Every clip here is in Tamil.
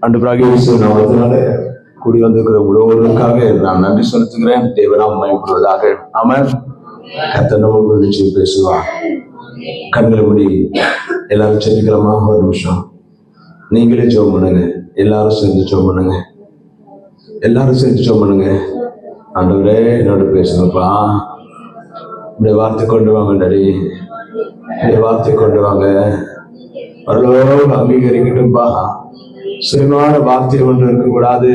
ஆண்டவராகிய இயேசு நாமத்தினால கூடி வந்திருக்கிற உழவர்களுக்காக நான் நன்றி செலுத்துகிறேன். தேவனாம் மகிமைப்படுவதாக. ஆமென். கர்த்தர் நம்ம நிச்சயம் பேசுவார். கண்களை மூடி எல்லாரும் செஞ்சுக்கலாமா? ஒரு நிமிஷம் நீங்களே ஜெபம் பண்ணுங்க. எல்லாரும் சேர்ந்து ஜெபம் பண்ணுங்க. எல்லாரும் சேர்ந்து ஜெபம் பண்ணுங்க. ஆண்டவரே என்னோட பேசுங்கப்பா. இப்படி வார்த்தை கொண்டு வாங்க டாடி. இப்படி வார்த்தை கொண்டு வாங்க. வரலோடு அங்கீகரிக்கட்டும்பா. சுயமான வார்த்தை ஒன்று இருக்கக்கூடாது.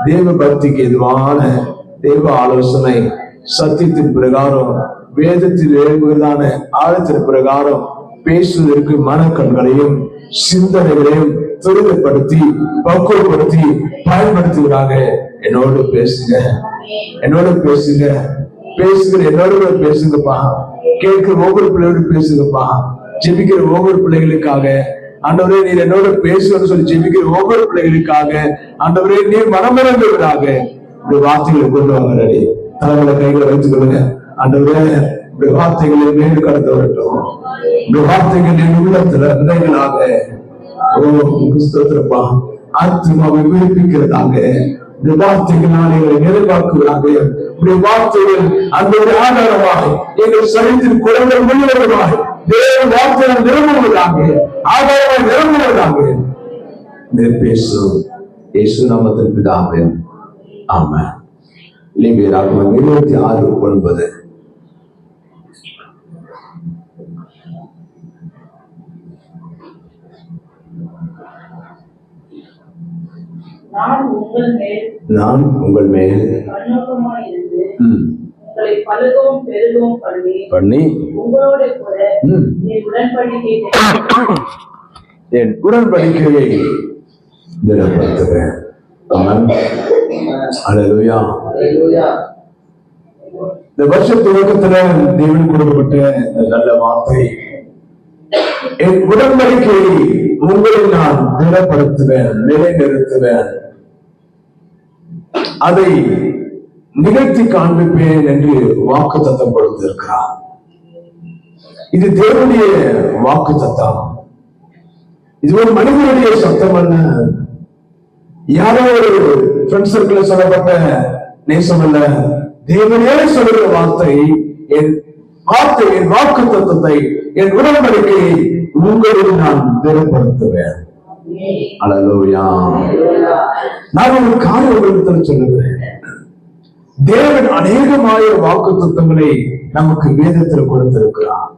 தேவ பக்திக்கு எதுவான தேவ ஆலோசனை சத்தியத்தின் பிரகாரம் வேதத்தில் எழுதுகிறதான ஆழத்தின் பிரகாரம் பேசுவதற்கு மனக்கண்களையும் சிந்தனைகளையும் துரிதப்படுத்தி பக்குவப்படுத்தி பயன்படுத்துகிறாங்க. என்னோடு பேசுங்க, என்னோடு பேசுங்க, பேசுகிற என்னோட பேசுங்கப்பா. கேட்கிற ஒவ்வொரு பிள்ளையோடு பேசுங்கப்பா. ஜெபிக்கிற ஒவ்வொரு பிள்ளைகளுக்காக ஆண்டவரே நீர் என்னோட பேசுன்னு சொல்லி ஜெபிக்கிற ஒவ்வொரு பிள்ளைகளுக்காக ஆண்டவரே நீர் மனமிறங்குவதாக இந்த வார்த்தைகளை கொண்டு வாங்க. தலைவரை கைகளை வைத்துக் கொள்ளுங்க. ஆண்டவரே இந்த வார்த்தைகளை மேடு கடத்த வரட்டும். இந்த வார்த்தைகள் என் உள்ளத்துல விதைகளாக கிறிஸ்தவத்திற்ப்பா ஆத்மாவை விழிப்பிக்கிறதாக இந்த வார்த்தைகளால் எங்களை நிறைவாக்குவதாக. இந்த வார்த்தைகள் அந்த ஒரு ஆதாரமாக எங்கள் சரீரத்தின் குழந்தைகள் முழுவதுமாக தேவ வார்த்தைகள் நிரம்புவதாக ஆதாரமாக நிரம்புவதாக பேசும் இயேசு நாமத்தில் பிதாவே. ஆமென். லேவியராகமம் 26:9. நான் உங்கள் மேல் பண்ணி என் உடன்படிக்கையை திடப்படுத்துவேன். அல்லேலூயா. இந்த வருஷ துவக்கத்துல தேவன் கொடுக்கப்பட்ட நல்ல வார்த்தை, என் உடன்படிக்கையை உங்களை நான் திடப்படுத்துவேன், நிலைநிறுத்துவேன், அதை நிகழ்த்தி காண்பிப்பேன் என்று வாக்கு தத்தம் கொடுத்திருக்கிறார். இது தேவனுடைய வாக்கு தத்தம். இது ஒரு மனிதனுடைய சத்தம் அல்ல. யாரோ ஒரு ஃப்ரெண்ட் சர்க்கிள் சொல்லப்பட்ட நேசம் அல்ல. தேவனே சொல்லுகிற வார்த்தை, என் வார்த்தை, என் வாக்கு தத்தத்தை, என் உடன்படிக்கையை உங்களில் நான் திடப்படுத்துவேன். அல்லேலூயா. நான் ஒரு காரியத்தில் சொல்லுகிறேன். தேவன் அநேகமாய வாக்கு தத்தங்களை நமக்கு வேதத்தில் கொடுத்திருக்கிறார்.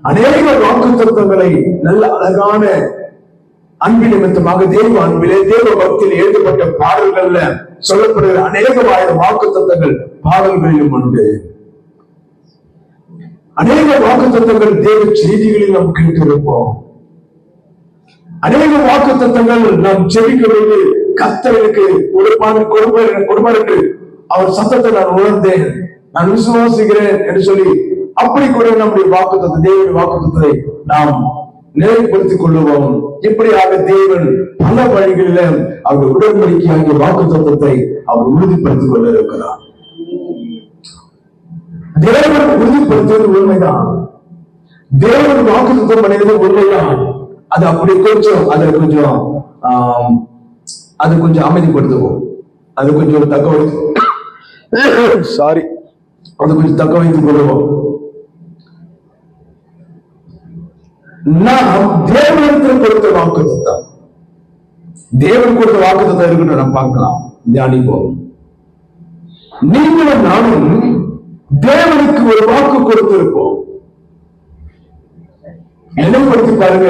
அநேக வாக்கு தத்தங்களை நல்ல அழகான அன்பு நிமித்தமாக தேவ அன்பிலே தேவ பக்தியில் எழுதப்பட்ட பாடல்கள்ல சொல்லப்படுகிற அநேகமாய வாக்கு தத்தங்கள் பாடல்களிலும் உண்டு. அநேக வாக்கு தத்தங்கள் தேவ செய்திகளில் நாம் கேட்டிருப்போம். அநேக வாக்கு தத்தங்கள் நாம் செவிக்கிறது. கர்த்தருக்கு கொடுப்பாருக்கு அவர் சத்தத்தை நான் உணர்ந்தேன், நான் விசுவாசிக்கிறேன் என்று சொல்லி அப்படி கூட நம்முடைய வாக்கு தத்தம், தேவனுடைய வாக்கு தத்தத்தை நாம் நிலைப்படுத்திக் கொள்ளுவோம். இப்படியாக தேவன் பல வழிகளில அவர் உடன்படிக்கையாகிய வாக்கு தத்தத்தை அவர் உறுதிப்படுத்திக் கொண்டிருக்கிறார். தேவன் உறுதிப்படுத்துவது உண்மைதான். தேவன் வாக்கு தத்தம் பண்ணியது உண்மைதான். அது அப்படி கொஞ்சம் அது கொஞ்சம் அமைதிப்படுத்துவோம். அது கொஞ்சம் தக்க வைத்து அது கொஞ்சம் தக்க வைத்துக் கொள்வோம். நாம் தேவனிடத்தில் கொடுத்த வாக்கு தத்தம், தேவன் கொடுத்த வாக்கு தத்தம் இருக்குன்னு நாம் பார்க்கலாம், தியானிப்போம். நீங்களும் நானும் தேவனுக்கு ஒரு வாக்கு கொடுத்திருப்போம். நினைவுபடுத்தி பாருங்க.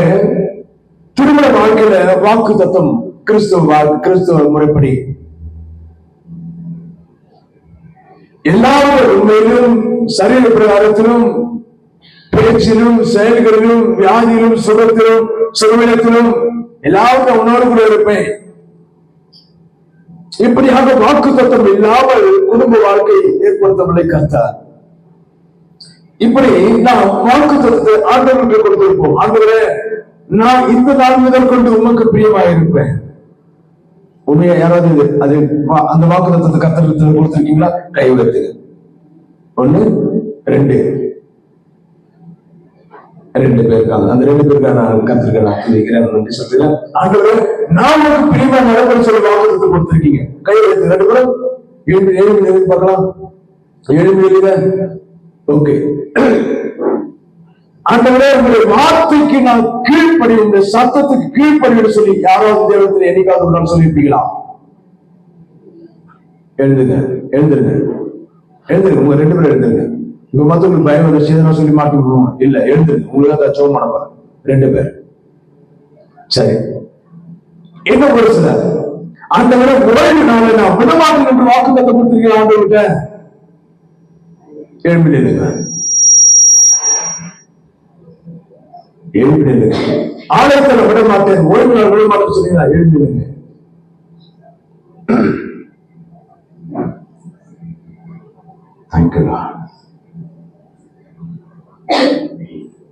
திருமண வாழ்க்கையில வாக்கு தத்தம் கிறிஸ்துவ முறைப்படி எல்லாரும் உண்மையிலும் சரீர பிரகாரத்திலும் பேச்சிலும் செயல்களிலும் வியாதியிலும் சுகத்திலும் சுகவினத்திலும் எல்லாருக்கும் உன்னோடு கூட இருப்பேன். இப்படியாக வாக்கு தத்தம் இல்லாமல் குடும்ப வாழ்க்கை ஏற்படுத்தவில்லை கர்த்தர். இப்படி நாம் வாக்கு தத்தத்தை ஆண்டவருக்கு கொடுத்திருப்போம். ஆண்டவரே, நான் இந்த நாள் முதல் கொண்டு உமக்கு பிரியமாக இருப்பேன். உண்மையா யாராவது அது அந்த வாக்கு தத்தத்தை கர்த்தருக்கு கொடுத்திருக்கீங்களா? கை உயர்த்துங்க. 1 2. 2 பேர் இருக்காங்க. அந்த 2 பேருக்காக நான் கத்திருக்கேன், நான் வைக்கிறேன், நன்றி சொல்றேன். ஆண்டவரே, நான் உங்களுக்கு பிரியமா நடக்கிற சொல்லி வாக்குறுதி கொடுத்திருக்கீங்க. கையில் எடுத்து 2 பேரும் எழுதி பார்க்கலாம். எழுதி ஓகே. ஆண்டவரே, உங்களுடைய வார்த்தைக்கு நான் கீழ்ப்படி, உங்களுடைய சத்தத்துக்கு கீழ்ப்படி சொல்லி யாராவது தேவத்தில் என்னைக்காவது ஒரு நாள் சொல்லியிருப்பீங்களா? எழுந்துங்க, எழுந்துருங்க, எழுந்துருங்க. உங்க 2 பேரும் எழுந்துருங்க. இப்ப மத்தவங்களுக்கு பயம் வந்துச்சு சொல்லி மாட்டி விடுவோம். இல்ல, எழுந்துருங்க. உங்களுக்கு ஜெபம் பண்ண போறேன் 2 பேர். சரி, என்ன ஒரு சில ஆண்டவரை ஓய்வு நாளை நான் விடமாட்டேன் என்று வாக்குத்தத்தை கொடுத்திருக்கேன். ஆண்டவர்கிட்ட எழுப்பிடுங்க, எழுப்பிடுங்க. ஆலயத்துல விட மாட்டேன், ஓய்வு நாள் விட மாட்டேன் சொன்னீங்களா? எழுப்பிடுங்க. தேங்க்யூ.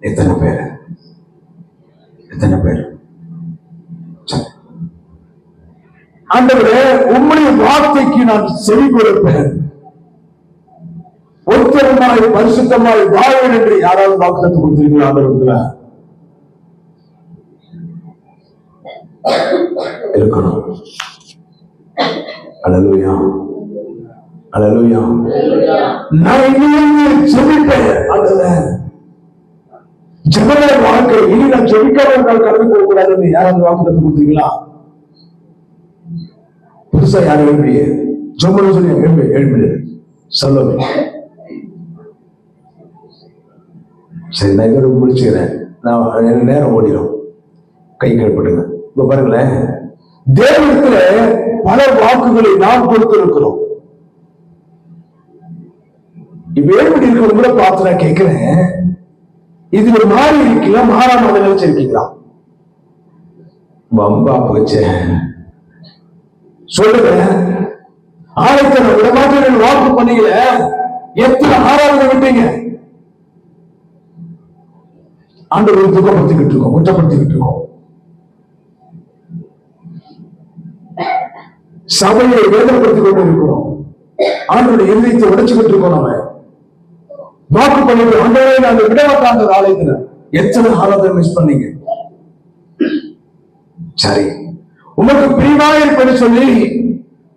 எத்தனை பேர்? எத்தனை பேர்? ஆண்டவரே, உம்முடைய வார்த்தைக்கு நான் செவி கொடுப்பேன், ஒருத்தரமாய் பரிசுத்தமாய் வாழ்வேன் என்று யாராவது வாக்குத்தத்தம் கொடுத்திருக்கீங்களா? ஆண்டவரத்துல இருக்கணும். அல்லேலூயா, அல்லேலூயா. நான் இனிமே செவிப்பேன். ஆண்டவரே, ஜெப வாழ்க்கை இனி நான் ஜெபிக்காம கடந்து போக கூடாதுன்னு யாராவது வாக்குத்தத்தம் கொடுத்திருக்கீங்களா? புதுசா யாரும் எழுப்பிய ஜெபம் சொல்லி எழுப்பிடு சொல்லுங்க. சரி, நான் இதோட முடிச்சுக்கிறேன். நான் எனக்கு நேரம் ஓடிடும். கை கைப்படுங்க. இப்ப பாருங்களேன், தேவத்துல பல வாக்குகளை நாம் கொடுத்திருக்கிறோம். இப்ப எப்படி இருக்கிறது கூட பார்த்து நான் கேட்கிறேன், இதுல மாறி இருக்கலாம், மாறாம நினைச்சிருக்கீங்களா? வம்பா போச்சே சொல்லுங்க. ஆலயத்தை விடமாட்டேன் வாக்கு பண்ணீங்கள, எத்தனை ஆராதனை விட்டீங்க? ஆண்டவரை துக்கப்படுத்திக்கிட்டு இருக்கோம், குற்றப்படுத்திக்கிட்டு இருக்கோம். சபையை வேதனைப்படுத்திக் கொண்டு இருக்கிறோம். ஆண்டவருடைய இதயத்தை உடைச்சுக்கிட்டு இருக்கோம். நம்ம வாக்கு பண்ணிட்டு ஆண்டவரை நாங்கள் விடமாட்டாங்க. ஆலயத்துல எத்தனை ஆராதனை மிஸ் பண்ணீங்க? சரி, உமக்கு பிரியமாக இருப்பது சொல்லி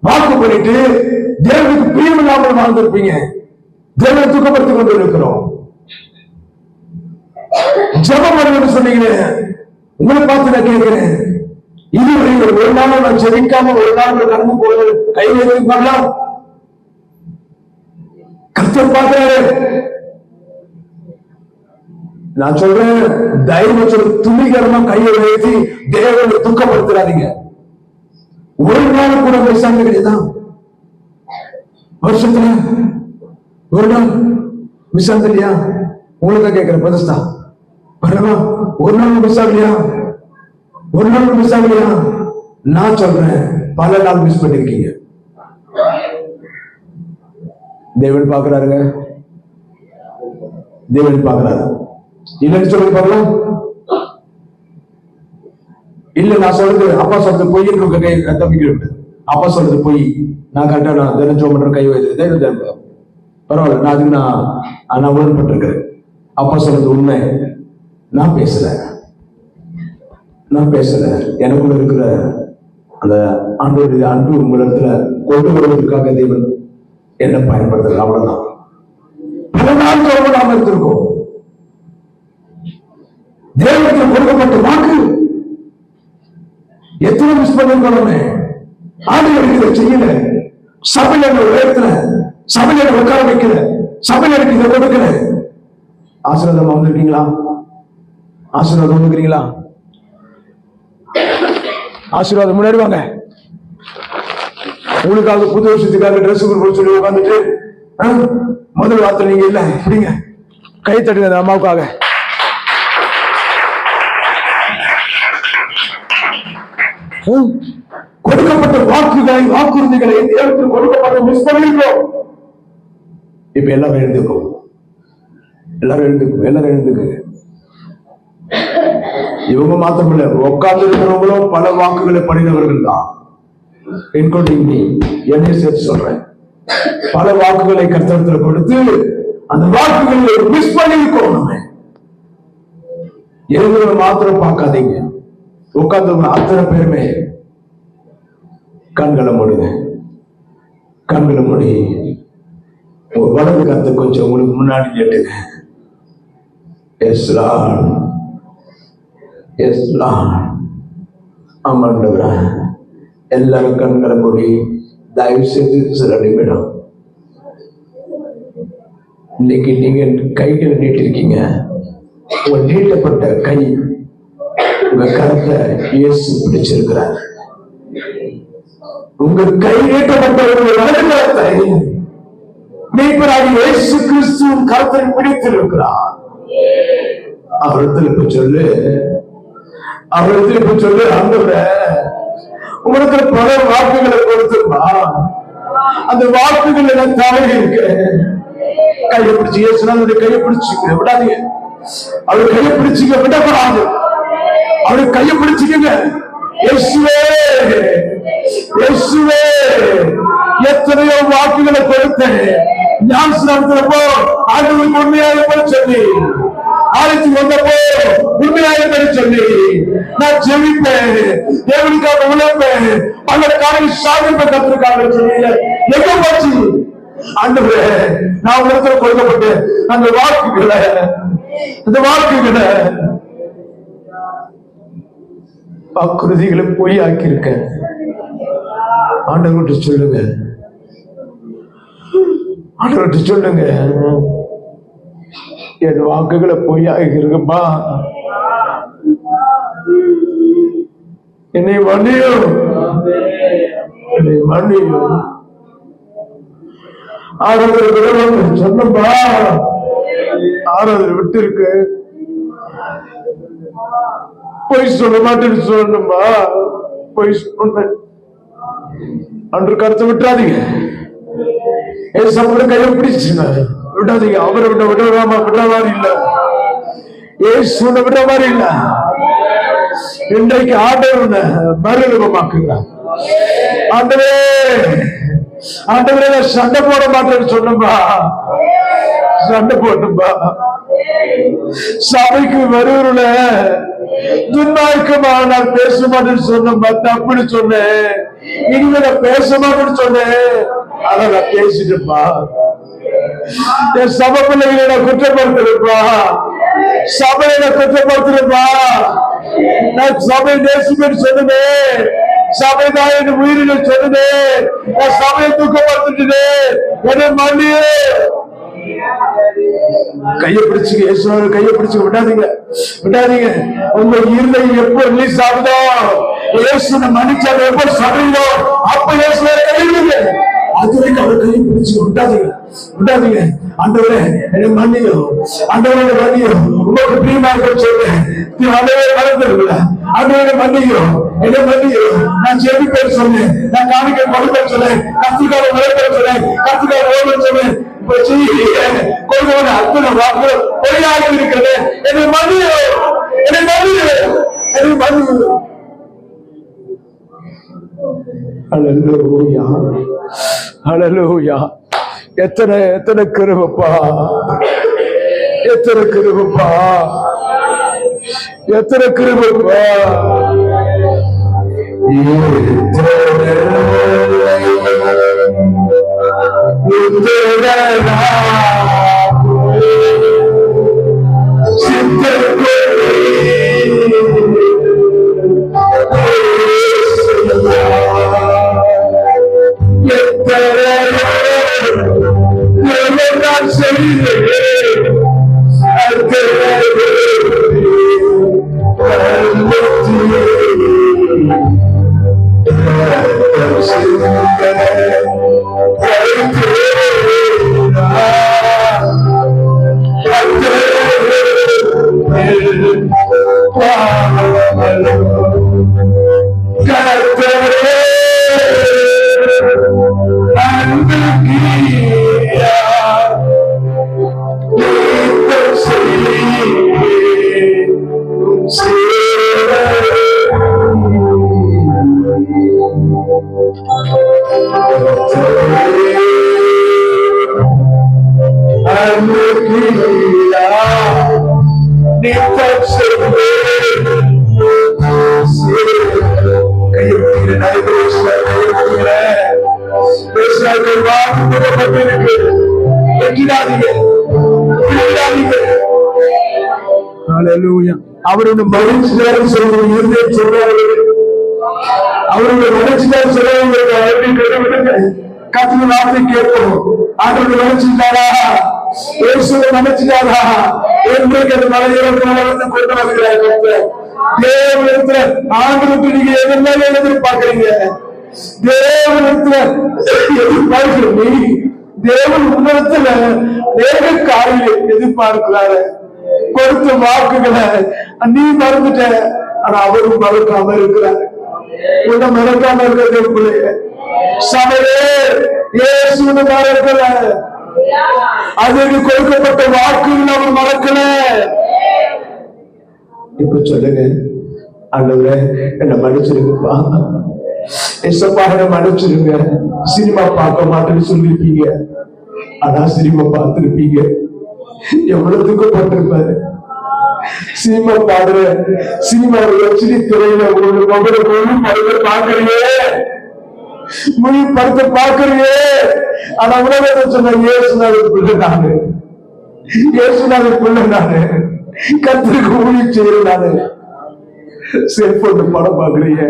வாக்கு பண்ணிட்டு தேவனுக்கு பிரியம் இல்லாமல் வாழ்ந்திருப்பீங்க. தேவனை துக்கப்படுத்திக் கொண்டு இருக்கிறோம். ஜெபம் பண்ணு சொன்னீங்க. உங்களை பார்த்து நான் கேட்கிறேன், இதுவரை ஒரு நாள் நான் ஜெபிக்காம ஒரு நாள் கடந்து போது கை வைத்திருப்பாங்களா? கர்த்தர் பார்க்கிறாரு. நான் சொல்றேன், தைரியமா சொல்ற, துணிகரமா கையை வைத்து தேவனை துக்கப்படுத்துறாதீங்க. ஒரு நாள் கூட பேசாம கிடையாதான்? வருஷத்துல ஒரு நாள் மிஸ் ஆகுது இல்லையா? உங்களுக்கு கேட்கிற பிரதஸ்தா, ஒரு நாள் மிஸ் ஆகலையா? ஒரு நாள் மிஸ் ஆகலையா? நான் சொல்றேன், பல நாள் மிஸ் பண்ணிருக்கீங்க. தேவன் பாக்குறாருங்க, தேவன் பாக்குறாரு. இல்லைன்னு சொல்லி பார்க்கலாம். இல்ல, நான் சொல்றது அப்பா சொல்றது பொய் கை தப்பிக்க. அப்பா சொல்றது பொய், நான் கரெக்டா நான் தெரிஞ்சோ பண்ற கை வைத்து பரவாயில்ல, நான் அதுக்கு நான் உடன்பட்டிருக்கிறேன். அப்பா சொல்றது உண்மை, நான் பேசல, நான் பேசல. எனக்குள்ள இருக்கிற அந்த ஆண்டோடைய அன்பு உங்களிடத்துல கொண்டு வருவதற்காக தேவன் என்ன பயன்படுத்துறது, அவ்வளவுதான். பல நாள் தொடர்பு நாம இருந்திருக்கோம். தேவனுக்கு கொடுக்கப்பட்ட வாக்கு எத்தனை மிஸ் பண்ணிருக்கோம். ஆண்டுகளுக்கு இதை செய்யல, சபையில உயர்த்தல, சபையில உட்கார வைக்கல, சபையில இதை கொடுக்கல. ஆசீர்வாதம் வந்திருக்கீங்களா? ஆசீர்வாதம் வந்துக்கிறீங்களா? ஆசீர்வாதம் முன்னாடி வாங்க. உங்களுக்காக புது வருஷத்துக்காக ட்ரெஸ் சொல்லி உட்காந்துட்டு முதல் வார்த்தை நீங்க இல்ல, இப்படிங்க கை தட்டுங்க அம்மாவுக்காக. கொடுக்கப்பட்ட வாக்குகளை, வாக்குறுதிகளை தேவனுக்கு கொடுக்கப்பட்ட மிஸ் பண்ணிருக்கோம். இப்ப எல்லாரும் எழுந்துக்கும், எல்லாரும் எழுந்துக்கும், எல்லாரும் எழுந்துக்குங்க. இவங்க மாத்திரமில்ல, உட்கார்ந்து இருக்கிறவங்களும் பல வாக்குகளை பண்ணினவர்கள் தான், இன்க்ளூடிங் மீ, என்னை சேர்த்து சொல்றேன். பல வாக்குகளை கர்த்தரத்தில் கொடுத்து அந்த வாக்குகளை மிஸ் பண்ணிருக்கோம். நம்ம எழுதுறத மாத்திரம் பார்க்காதீங்க. உட்கார்ந்து அத்தனை பேருமே கண்களை மூடுங்க. கண்களை மூடி வலது கத்தை கொஞ்சம் உங்களுக்கு முன்னாடி கேட்டுங்க. Yes Lord, yes Lord. ஆமாண்டவரா, எல்லாரும் கண்களை மூடி தயவு செய்து சில நிமிடம் இன்னைக்கு நீங்க கைகளை நீட்டிருக்கீங்க. உங்க நீட்டப்பட்ட கை, உங்க கரத்தை இயேசு பிடிச்சிருக்கிறார். உங்க கை நீட்டப்பட்ட ஒரு வலதுகரத்தை மீட்பராகிய இயேசு கிறிஸ்துவின் கரத்தை பிடித்திருக்கிறார். அவரிடத்தில் இப்ப சொல்லு, அவரிடத்தில் இப்ப சொல்லு, ஆண்டவரே உங்களுக்கு பல வாக்குகளை கொடுத்துருப்பா, அந்த வாக்குகள் எல்லாம் தவறி இருக்கு. கையை பிடிச்சு இயேசுனால கையை பிடிச்சுக்க விடாதீங்க. அவரு கையை பிடிச்சுக்க விடக்கூடாது. அவரு கையை பிடிச்சுக்கங்க. இயேசுவே, இயேசுவே, எத்தனையோ வாக்குகளை கொடுத்தேன். ஞானஸ்நானத்திலப்போ ஆண்டவருக்கு உண்மையாக சொல்லி, ஆலயத்துக்கு வந்தப்போ உண்மையாக சொல்லி நான் ஜெபிப்பேன், தேவனுக்காக உழைப்பேன், பல காலையில் சாதிப்ப கத்திற்காக சொல்லி எங்க போச்சு ஆண்டவரே? நான் உலகத்தில் கொடுக்கப்பட்ட அந்த வாக்குகளை, அந்த வாக்குகளை வாக்குறுதிகளை பொய் ஆக்கியிருக்க. ஆண்டவர்கிட்ட சொல்லுங்க, ஆண்டவர்கிட்ட சொல்லுங்க, என் வாக்குகளை பொய் ஆகிருக்குமா, என்னை மன்னியும், என்னை மன்னியும். ஆராதனை சொன்னப்பா, ஆராதனை விட்டு இருக்கு, பொய் சொல்ல மாட்டேன்னு சொல்லணும்பா, பொய் சொன்ன அன்று கருத்தை விட்டுறாதீங்க. ஏசப்பட கையை பிடிச்சுங்க, விடாதீங்க. அவரை விட விடுற மாதிரி இல்ல, ஏசுன விடுற மாதிரி இல்ல. இன்றைக்கு ஆண்டவர் மறுரூபமாக்குகிறார். ஆண்டவே, ஆண்டவரே சண்டை போட மாட்டேன்னு சொன்னப்பா, சண்டை போட்டும்பா. சபைக்கு வருவருல துன்மார்க்கமா நான் பேச மாட்டேன்னு சொன்னப்பா, தப்புன்னு சொன்னேன். இனிமே நான் பேச மாட்டேன்னு சொன்னேன், ஆனா நான் பேசிட்டேன்ப்பா. என் சபை பிள்ளைகளை நான் குற்றப்படுத்துறேன்ப்பா, சபையை நான் குற்றப்படுத்துறேன்ப்பா. நான் சபை நேசிப்பேன்னு சொன்னேன், சபைதான் என் உயிரில் சொன்னேன், நான் சபையை தூக்கப்படுத்திட்டேன், என்னை மன்னியே. கையை பிடிச்சுங்க, இயேசுவை கையை பிடிச்சு விடாதீங்க, விடாதீங்க. உங்க இருதயம் எப்போ ரிலீஸ் ஆகுதோ, இயேசுவை மன்னிச்சாரு எப்போ சபையிலோ, அப்ப இயேசுவை கைவிடுங்க. அது வரைக்கும் அவர் கையை பிடிச்சு விடாதீங்க, விடாதீங்க. ஆண்டவரே என்னை மன்னியும், ஆண்டவரை மன்னியும், உங்களுக்கு பிரியமாக சொல்றேன். ஆண்டவரே மறந்துருக்கல, ஆண்டவரை மன்னியும், என்னை மன்னியும். நான் ஜெபிப்பேன் சொன்னேன், நான் காணிக்கை கொடுக்க சொன்னேன், கத்துக்கார உழைப்பேன் சொன்னேன், கத்துக்கார ஓடுன்னு சொன்னேன். அத்தனை வாக்கு பொய்யாக இருக்கிறது. என்னை மன்னியும், என்னை மன்னியும், என்னை மன்னியும். ஹல்லேலூயா, ஹல்லேலூயா. எத்தனை எத்தனை கிருபைப்பா, எத்தனை கிருபைப்பா, எத்தனை கிருபைப்பா. Ni அவருடைய மகிழ்ச்சியாரும் சொல்லுங்க, அவருடைய மகிழ்ச்சியாரும் சொல்லுங்க. கத்திர வார்த்தை கேட்போம். அவருடைய மகிழ்ச்சியாரா நினைச்சிட்டாரா என்று மலையிலிருந்து கொண்டு வருகிறார். தேவனிடத்துல ஆண்டவருக்கு நீங்க எதிர்ந்தாலும் எதிர்பார்க்கிறீங்க. தேவனிடத்துல எதிர்பார்க்கிறீங்க. தேவன் உங்களிடத்துல நேர காரியம் எதிர்பார்க்கிறாரு. கொடுத்த வாக்குகளை நீ மறந்துட்ட, ஆனா அவரும் மறக்காம இருக்கிறார். உன்னை மறக்காம இருக்கிறது சபையே இயேசுன்னு மறக்கல. அதற்கு கொடுக்கப்பட்ட வாக்குகள் அவர் மறக்கல. இப்ப சொல்லுங்க, ஆண்டவரே என்ன மன்னிச்சிருங்கப்பா, ஏசப்பா என்ன மன்னிச்சிருங்க. சினிமா பார்க்க மாட்டேன்னு சொல்லிருப்பீங்க, ஆனா சினிமா பார்த்திருப்பீங்க. எவ்வளவு துக்கப்பட்டிருப்பாரு. சினிமா பாடுற சினிமா வச்சு திரையில ஒரு மொபைல படத்தை பாக்குறியே, மொழி படத்தை பாக்குறியே. ஆனா உலகத்தை சொன்ன இயேசுநாதர் பிள்ளை நானு, இயேசுநாதர் பிள்ளை நானு, கத்திரிக்கு ஊழியம் செய்யறாரு. செல்போன் படம் பாக்குறீங்க,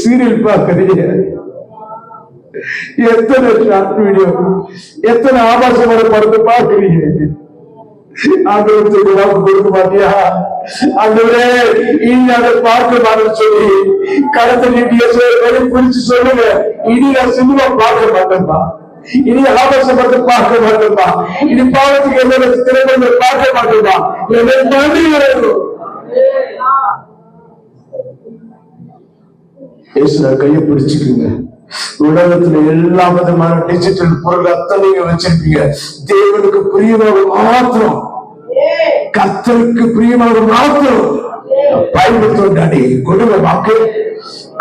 சீரியல் பாக்குறீங்க, எத்தனை ஷார்ட் வீடியோ, எத்தனை ஆபாசமான படத்தை பாக்குறீங்க. ஆண்டவருக்கு வாக்கு கொடுக்க மாட்டியா? ஆண்டவரே இனி அதை பார்க்க மாட்டேன்னு சொல்லி கடத்த நீட்டிய குறிச்சு சொல்லுங்க. இனி நான் சினிமா பார்க்க மாட்டேன்பா, இனி ஆபாச படத்தை பார்க்க மாட்டேன்பா, இனி பாவத்துக்கு என்ன திரைப்படங்களை பார்க்க மாட்டேன்பா. கையை பிடிச்சுக்குங்க. உலகத்துல எல்லா விதமான டிஜிட்டல் பொருள் அத்தனையும் வச்சிருப்பீங்க. தேவனுக்கு பிரியமாக மாத்திரம், கர்த்தருக்கு பிரியமாக மாத்திரம் பயன்படுத்த கொடுங்க. வாக்கு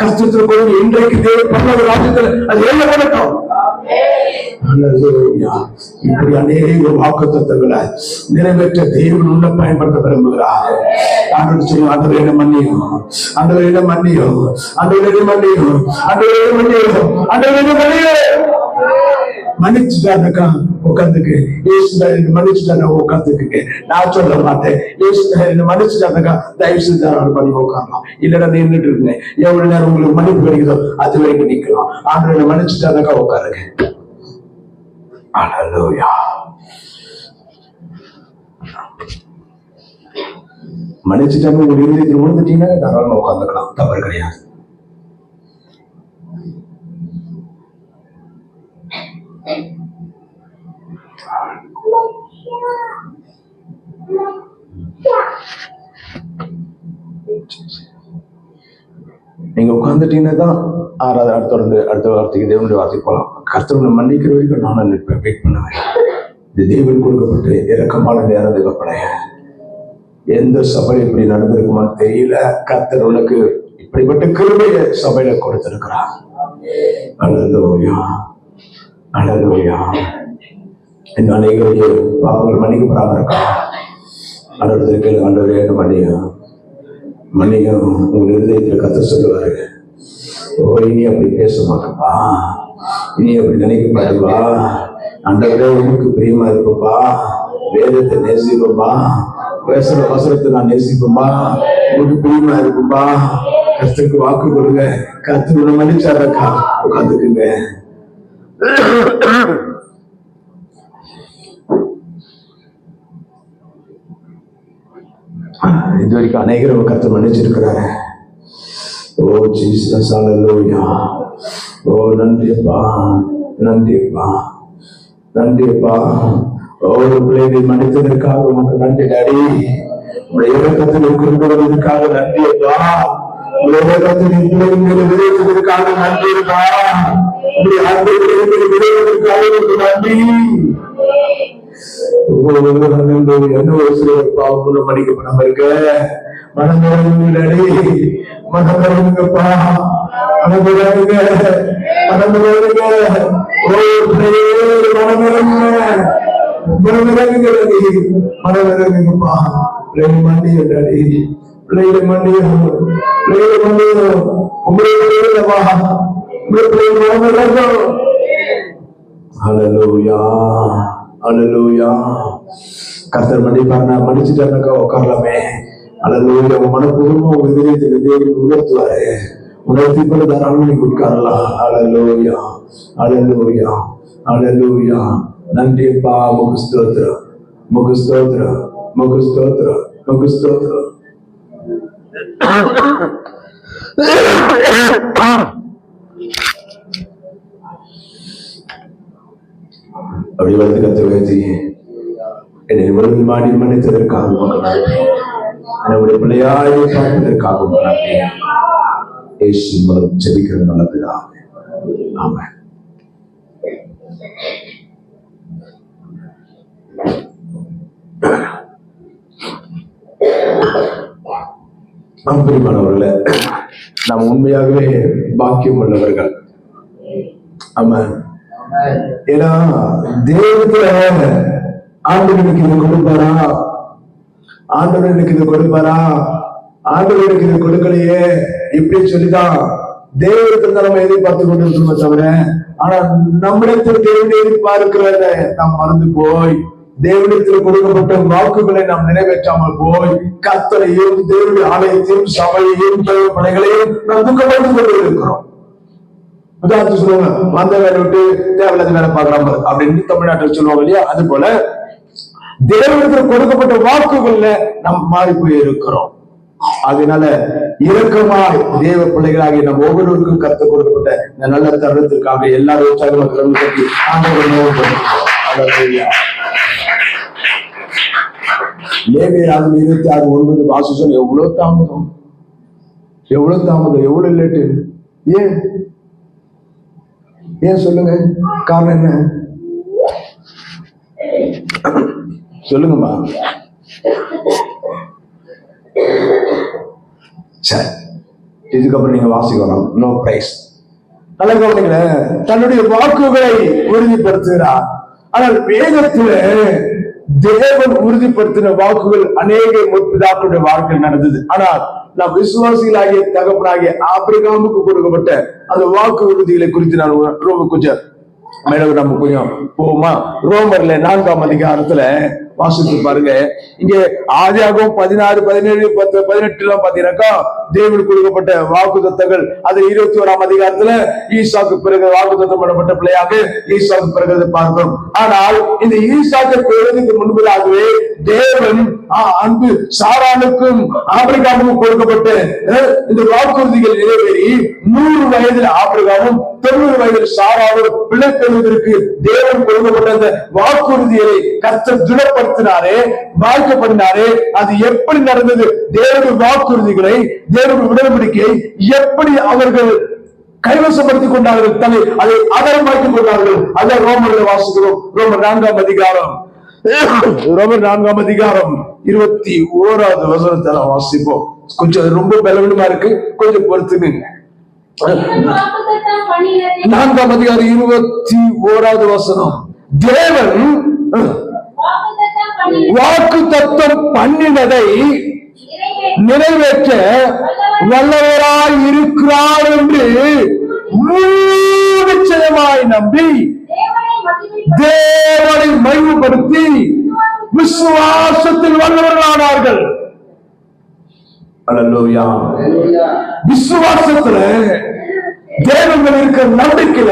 கர்த்தத்துல கொடுங்க. இன்றைக்கு தேவன் பண்ண ராஜ்யத்துல அது என்ன பண்ணட்டும். இப்படி அநேக வாக்குத்தத்தங்களை நிறைவேற்ற தேவன் உள்ள பயன்படுத்த விரும்புகிறார். ஆண்டவரே மன்னியும், ஆண்டவரே மன்னியும், ஆண்டவரே மன்னியும், ஆண்டவரே மன்னியும், ஆண்டவரே மன்னியும். மன்னிச்சுட்டாருக்கா உட்காந்துக்கு, மன்னிச்சுட்டாரு உட்காந்துக்கு. நான் சொல்ல மாட்டேன், மன்னிச்சுட்டாருக்கா தயவு செஞ்சு பண்ணி உட்காரலாம். இல்லைன்னா நின்றுட்டு இருக்குங்க. எவ்வளவு நேரம் உங்களுக்கு மன்னிப்பு கிடைக்குதோ அது வரைக்கும் நிக்கலாம். ஆண்டவரை மன்னிச்சுட்டாருக்கா உட்காருங்க. அல்லேலூயா. மன்னிச்சுட்டாங்க ஒரு இருதயத்தில் விழுந்துட்டீங்கன்னா தாராளமா உட்காந்துக்கலாம், தவறு கிடையாது. நீங்க உட்கார்ந்துட்டீங்கன்னா தான் அடுத்த வார்த்தைக்கு தேவனுடைய வார்த்தைக்கு போகலாம். கர்த்தரை மன்னிக்கிற வரைக்கும் நானும் நிற்பேன், வெயிட் பண்ணுவேன். இது தேவன் கொடுக்கப்பட்டு இறக்கமான நேரம் தேவைப்படைய. எந்த சபை இப்படி நடந்திருக்குமான்னு தெரியல. கர்த்தர் உனக்கு இப்படிப்பட்ட கிருபையை சபையில கொடுத்திருக்கிறார். அல்லேலூயா, அல்லேலூயா. இந்த அநேகருக்கு பாவங்கள் மன்னிக்கப்படாம இருக்கா? ஆண்டவருக்கு ஆண்டவரே மன்னியும், மன்னியும். உங்க இருதயத்தில் கர்த்தர் சொல்லுவாரு, ஓ இனி அப்படி பேச மாட்டேப்பா, இனி அப்படி நினைக்க மாட்டேப்பா, ஆண்டவரே உனக்கு பிரியமா இருப்பப்பா, வேதத்தை நேசிப்பப்பா, பேசுற வசனத்தை நான் நேசிப்பப்பா, உனக்கு பிரியமா இருப்பப்பா. கர்த்தருக்கு வாக்கு கொடுங்க. கர்த்தர் மன்னிச்சாரக்கா உட்காந்துக்குங்க. இது வரைக்கும் அநேகரை கர்த்தர் மன்னிச்சிருக்கிறாரு. ஓ ஜீசஸ், அல்லேலூயா. ஓ நன்றியப்பா, நன்றியப்பா, நன்றியப்பா. ஒவ்வொரு பிள்ளைகளை மன்னித்ததற்காக உனக்கு நன்றி டாடி. உடைய இறக்கத்தில் கொண்டு வருவதற்காக நன்றியப்பா. உடைய இறக்கத்தில் பிள்ளைகளை விளைவித்ததற்காக நன்றியப்பா. உடைய அன்பை விளைவித்ததற்காக நன்றி. என்ன ஒரு சில பாவம் மன்னிக்கப்படாம இருக்க மனமிறங்குங்கப்பா, மனமிறங்குங்க, மனமிறங்குங்க. மனமிறங்குங்கப்பா. பிள்ளைகளை மன்னியும், பிள்ளைகளை மன்னியும், பிள்ளைகளை மன்னியும். உங்களுடைய அல்லவா? ஹல்லேலூயா, ஹல்லேலூயா. கர்த்தர் மன்னிச்சுட்டாருனாக்கா உட்காரலாமே. ஹல்லேலூயா. மனப்பூர்வமா உங்க இதயத்தில் தேவன் உணர்த்துவாரு. உணர்த்தி கொண்டு தாராளமா நீங்க உட்காரலாம். ஹல்லேலூயா, ஹல்லேலூயா, ஹல்லேலூயா. நன்றிப்பா, உமக்கு ஸ்தோத்திரம், உமக்கு ஸ்தோத்திரம், உமக்கு ஸ்தோத்திரம், உமக்கு ஸ்தோத்திரம். அப்படி வந்து கத்துவேதி என்னை மறுபடி மாடி மன்னித்ததற்காக நம்முடைய பிள்ளையாய் பார்ப்பதற்காக இயேசு மூலம் ஜெபிக்கிற நல்லதுதான். ஆமென். பிரியமானவர்களே, நாம் உண்மையாகவே பாக்கியம் உள்ளவர்கள். ஆமென். ஏன்னா தேவத்துல ஆண்டவனுக்கு இது கொடுப்பாரா, ஆண்டவனுக்கு இது கொடுப்பாரா, ஆண்டவனுக்கு இது கொடுக்கலையே இப்படி சொல்லிதான் தேவத்துல நம்ம எதிர்பார்த்து கொண்டு இருக்கோமே தவிர, ஆனா நம்மிடத்தில் தேவனை எதிர்பார்க்கிறத நாம் மறந்து போய் தேவனிடத்தில் கொடுக்கப்பட்ட வாக்குகளை நாம் நிறைவேற்றாமல் போய் கர்த்தரையும் தேவனுடைய ஆலயத்தையும் சபையையும் படைகளையும் நாம் துக்கப்பட்டு கொண்டு இருக்கிறோம். உதாரணத்துக்கு சொல்லுவாங்க, வந்த வேலை விட்டு தேவையில்லாத வேலை பார்க்கலாம் அப்படின்னு தமிழ்நாட்டில் சொல்லுவாங்க இல்லையா? அது போல தேவனிடத்தில் கொடுக்கப்பட்ட வாக்குகள்ல நாம் மாறி போய் இருக்கிறோம். அதனால இரக்கமாய் தேவ பிள்ளைகளாகி நம்ம ஒவ்வொருவருக்கும் கற்றுக் கொடுக்கப்பட்ட இந்த நல்ல தருணத்திற்காக எல்லாரும் லேவியராகமம் 26:9 வாசிச்சோம். எவ்வளவு தாமதம், எவ்வளவு தாமதம், எவ்வளவு லேட்டு. ஏன் ஏன் சொல்லுங்க, காரணம் என்ன சொல்லுங்கம்மா. சரி, இதுக்கப்புறம் நீங்க வாசிக்கலாம். No price. நல்ல கவனிங்கள, தன்னுடைய வாக்குகளை உறுதிப்படுத்துகிறார். ஆனால் வேதத்துல தேவன் உறுதிப்படுத்தின வாக்குகள் அநேக முற்பிதாக்களுடைய வாழ்க்கையில் நடந்தது. ஆனால் நாம் விசுவாசிகளாகிய தகப்பனாகிய ஆபிரகாமுக்கு கொடுக்கப்பட்ட அந்த வாக்கு உறுதிகளை குறித்து நான் ரொம்ப கொஞ்சம் மேடம் நம்ம கொஞ்சம் போவோமா? ரோமர்ல 4ஆம் அதிகாரத்துல வாசித்து பாருங்க. இங்க ஆதியாகமம் 16, 17, 10, 18 பாத்தீங்கன்னாக்கா தேவன் கொடுக்கப்பட்ட வாக்கு தத்தங்கள். அது 21ஆம் அதிகாரத்துல ஈசாக்கு பிறகு வாக்கு தத்தம் பண்ணப்பட்ட பிள்ளையாக ஈசாக்கு பிறகு பார்க்கிறோம். ஆனால் இந்த ஈசாக்கு பிறகு முன்பதாகவே தேவன் அன்பு சாராளுக்கும் ஆபிரகாமுக்கும் கொடுக்கப்பட்ட இந்த வாக்குறுதிகள் நிறைவேறி 100 வயதில் ஆபிரகாமும் 90 வயதில் சாராளும் பிள்ளை பெறுவதற்கு தேவன் கொடுக்கப்பட்ட அந்த வாக்குறுதிகளை கர்த்தர் திடப்படுத்தினாரே, வாய்க்கப்படினாரே. அது எப்படி நடந்தது? தேவனுடைய வாக்குறுதிகளை, தேவனுடைய உடன்படிக்கையை எப்படி அவர்கள் கைவசப்படுத்திக் கொண்டார்கள், அதை ஆதாரமாக்கிக் கொண்டார்கள். அதான் ரோமர்ல வாசிக்கிறோம். ரோமர் 4ஆம் அதிகாரம், ரோமர் 4ஆம் அதிகாரம் 21வது வசனத்தை வாசிப்போம். கொஞ்சம் ரொம்ப பலவீனமா இருக்கு, கொஞ்சம் பொறுத்துங்க. 4ஆம் அதிகாரம் 21வது வசனம். தேவன் வாக்கு தத்தம் பண்ணினதை நிறைவேற்ற வல்லவராய் இருக்கிறார் என்று நிச்சயமாய் நம்பி தேவனை மகிமைப்படுத்தி விசுவாசத்தில் வல்லவர்களானார்கள். அல்லேலூயா. விசுவாசத்துல தேவன் இருக்கிற நம்பிக்கையில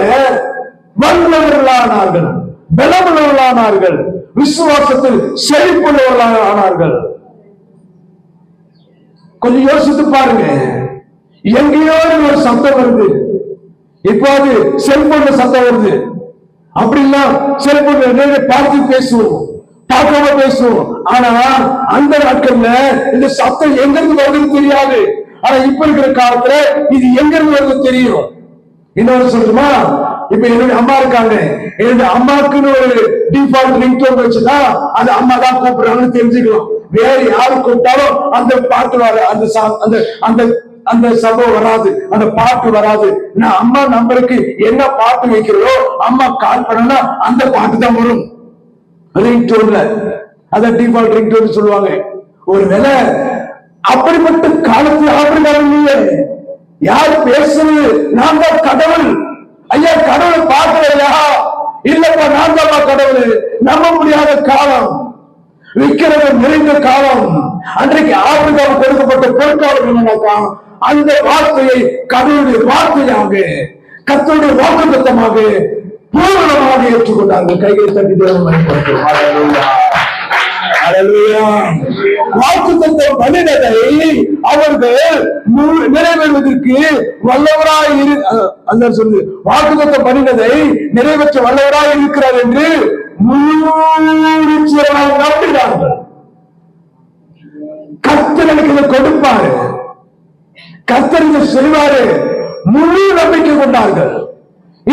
வல்லவர்களானார்கள், பலமுள்ளவர்களானார்கள், விசுவாசத்தில் செழிப்புள்ளவர்களானார்கள். கொஞ்சம் யோசித்து பாருங்க. எங்கேயோ ஒரு சத்தம் வருது, இப்போது செல்போன்ல சத்தம் வருது. அப்படின்னா செல்போன்ல பார்த்து பேசுவோம், பார்க்காம பேசுவோம். ஆனா அந்த நாட்கள்ல இந்த சத்தம் எங்க இருந்து வருதுன்னு தெரியாது. ஆனா இப்ப இருக்கிற காலத்துல இது எங்க இருந்து வருது தெரியும். இன்னொரு சொல்லுமா, இப்ப என்னுடைய அம்மா இருக்காங்க, என்னுடைய அம்மாவுக்குன்னு ஒரு டிஃபால்ட் ரிங்டோன் வச்சுட்டா அது அம்மா தான் கூப்பிடுறாங்கன்னு தெரிஞ்சுக்கலாம். வேற யாரு கூப்பிட்டாலும் அந்த பாட்டு வர அந்த சபம் வராது, அந்த பாட்டு வராது. நான் அம்மா நம்பருக்கு என்ன பாட்டு வைக்கிறதோ, அம்மா கால் பண்ணா அந்த பாட்டு தான் வரும் ரிங்டோன்ல. அத டிஃபால்ட் ரிங்டோன் சொல்லுவாங்க. ஒருவேளை அப்படிப்பட்ட காலத்தில் ஆபிரகாம் இல்லை, யார் பேசுறது? நான் தான் கடவுள். ஐயா கடவுளை பார்க்கலையா? இல்லப்பா நான் தான் கடவுள். நம்ப முடியாத காலம், விக்கிரகம் நிறைந்த காலம். அன்றைக்கு ஆபிரகாம் கொடுக்கப்பட்ட பொற்காலம் என்னன்னாக்கா, அந்த வார்த்தையை கடவுளுடைய வார்த்தையாக, கர்த்தருடைய வாக்குத்தத்தமாக பூரணமாக ஏற்றுக்கொண்டார்கள். கைகளை தட்டி தேவன் பயன்படுத்தும். வாக்குத்தத்தம் பண்ணினதை அவர்கள் நிறைவேறுவதற்கு வல்லவராய் அந்த சொல்லு, வாக்குத்தத்தம் பண்ணினதை நிறைவேற்ற வல்லவராய் இருக்கிறார் என்று நம்பினார்கள். கர்த்தர் எனக்கு இதை கொடுப்பாரு, கர்த்தர் இதை செய்வாரு, முழு நம்பிக்கை கொண்டார்கள்.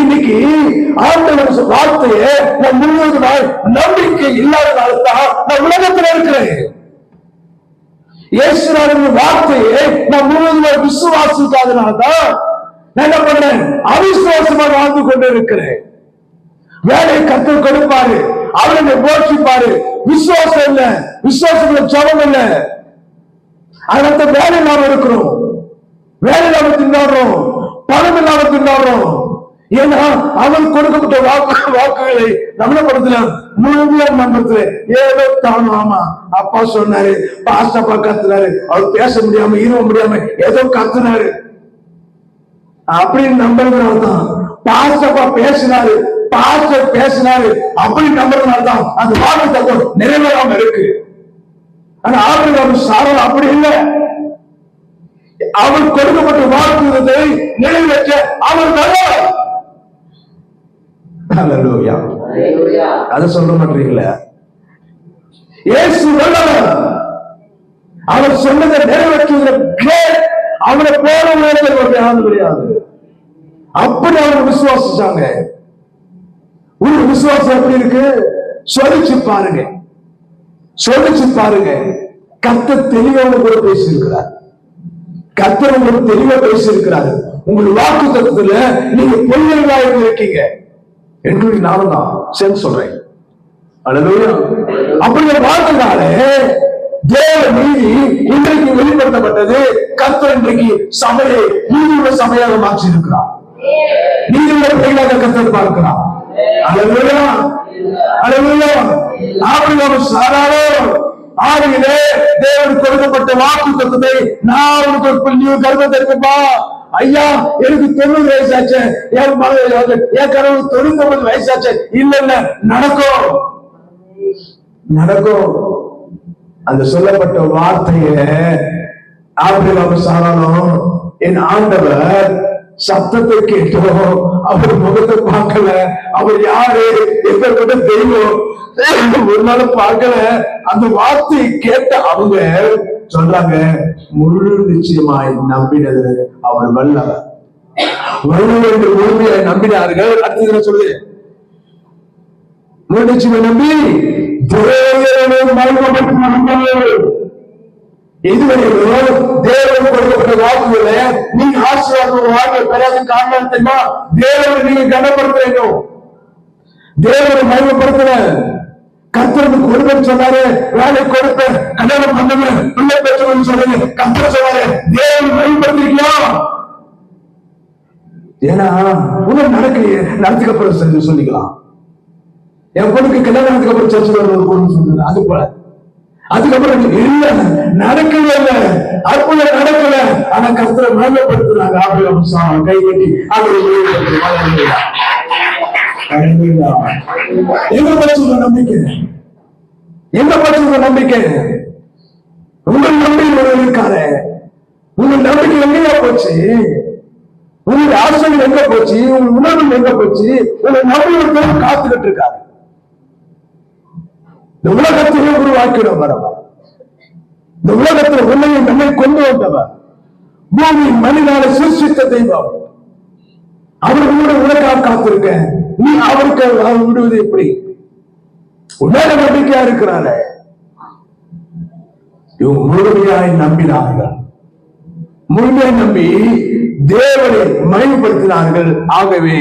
இன்னைக்கு ஆண்டவர் வார்த்தையை நான் முழுவதுமாய் நம்பிக்கை இல்லாதனால்தான் நான் உலகத்தில் இருக்கிறேன். இயேசுவின் வார்த்தையை நான் முழுவதுமாய் விசுவாசிக்காதனால்தான் நான் என்ன பண்றேன்? அவிசுவாசமாக வாழ்ந்து கொண்டு இருக்கிறேன். வேலையை கர்த்தர் கொடுப்பாரு, அவர் என்னை போஷிப்பாரு. விசுவாசம் இல்ல, விசுவாசம் ஜபம் இல்ல. அதனால வேலை இல்லாம இருக்கிறோம், வேலை இல்லாம திண்டாடுறோம், பணம் இல்லாம திண்டாடுறோம். ஏன்னா அவன் கொடுக்கப்பட்ட வாக்குகளை நம்மளப்படுத்தல முழுமையா நம்பத்துல ஏதோ தானும். ஆமா அப்பா சொன்னாரு, பாஸ்டப்பா கத்துனாரு, அவர் பேச முடியாம இருவ முடியாம ஏதோ கத்துனாரு அப்படின்னு நம்புறதுனால்தான். பாஸ்டப்பா பேசினாரு, பாஸ்டர் பேசினாரு அப்படின்னு நம்புறதுனால்தான் அந்த வாக்கு தத்துவம் நிறைவேறாம இருக்கு. ஆனா ஆபிரகாம் சாரா அப்படி இல்லை. அவர் கொடுக்கப்பட்ட வாக்குறுதியை நிறைவேற்ற அவர் நல்லவர். அதை சொல்ல மாட்டீங்களா? இயேசு நல்லவர். அவர் சொன்னதை நிறைவேற்றுவதற்கு அவரை போல யாரும் கிடையாது. அப்படி அவர் விசுவாசிச்சாங்க. ஒரு விசுவாசம் எப்படி இருக்கு? சொல்லிச்சு பாருங்க, சொல்லிச்சு பாருங்க. கர்த்தர் தெளிவாக கூட பேசியிருக்கிறார். கர்த்தர் உங்களுக்கு தெளிவா பேசியிருக்கிறார். உங்கள் வாக்கு தத்துவத்துல நீங்க பொய்யா இருக்கீங்க என்று நானும் தான் சேர்ந்து சொல்றேன். அப்படி வாழ்க்கைனாலே தேவ நீதி இன்றைக்கு வெளிப்படுத்தப்பட்டது. கர்த்தர் இன்றைக்கு சபையை நீதியுள்ள சபையாக மாற்றி இருக்கிறார். நீதியுள்ள பெயராக கர்த்தர் பார்க்கிறார். சாராளோ ஆகிலே தேவன் கொடுக்கப்பட்ட வாக்கு தத்துவத்தை நான் உனக்கு கருத்தை இருக்குப்பா. ஐயா எனக்கு 90 வயசாச்சு, என் கனவு 99 வயசாச்சு. இல்ல இல்ல நடக்கும், நடக்கும். அந்த சொல்லப்பட்ட வார்த்தைய ஆபிரகாம் சாராலும் என் ஆண்டவர் சத்தத்தை கேட்டோம், அவர் முகத்தை பார்க்கல. அவர் யாரு, எப்பேற்பட்ட தெய்வம் ஒரு நாளும் பார்க்கல. அந்த வார்த்தையை கேட்ட அவங்க சொல்றாங்க, முழு நிச்சயமாய் நம்பினது அவர் வல்லவர். வல்லவர் என்று முழுமையாய் நம்பினார்கள். அடுத்தது சொல்லுது, முழு நிச்சயமாய் நம்பி இதுவரையிலும் தேவன் கொடுக்கப்பட்ட வாக்குகளை நீங்க ஆசீர்வாதம் வாழ்க்கை பெறாத காரணம் தெரியுமா? தேவனை நீங்க கனப்படுத்த, தேவனை மகிமைப்படுத்த. கர்த்தருக்கு கொடுப்பேன்னு சொன்னாரு, வேலை கொடுப்பேன், கல்யாணம் பண்ணுவேன், பிள்ளை பெற்றவன் சொல்லுங்க. கர்த்தர் சொன்னாரு, தேவனை மகிமைப்படுத்திருக்கலாம். ஏன்னா உனக்கு நடக்கலையே, நடத்துக்கப்புறம் சொல்லிக்கலாம். என் பொண்ணுக்கு கல்யாணம் நடத்துக்கப்புறம் சர்ச்சை ஒரு பொண்ணு சொல்லுங்க. அது போல அதுக்கப்புறம் இல்ல நடக்கல, இல்ல அற்புதம் நடக்கல. ஆனா கர்த்தரை மகிமைப்படுத்துறாங்க. ஆபிரகாம் கை கட்டி அவரை எங்க பட்ச நம்பிக்கை, எங்க பட்ச நம்பிக்கை? உங்கள் நம்பிக்கை இருக்காரு. உங்கள் நம்பிக்கை எங்கேயா போச்சு? உங்களுடைய ஆசைகள் எங்க போச்சு? உங்க உணர்வு எங்க போச்சு? உங்க நம்பிக்கை காத்துக்கிட்டு இருக்காரு. இந்த உலகத்தையே உருவாக்கிடும் வரவர், இந்த உலகத்தில் உண்மையை நம்மை கொண்டு வந்தவர், பூமி மனிதனால சிருஷ்டித்த தெய்வம். அவர் உனக்காக காத்திருக்க, நீ அவருக்கு அவர் விடுவது எப்படி? உண்மையான நம்பிக்கையா இருக்கிறார. இவங்க முழுமையாய் நம்பினார்கள், முழுமையாய் நம்பி தேவனை மகிமைப்படுத்தினார்கள். ஆகவே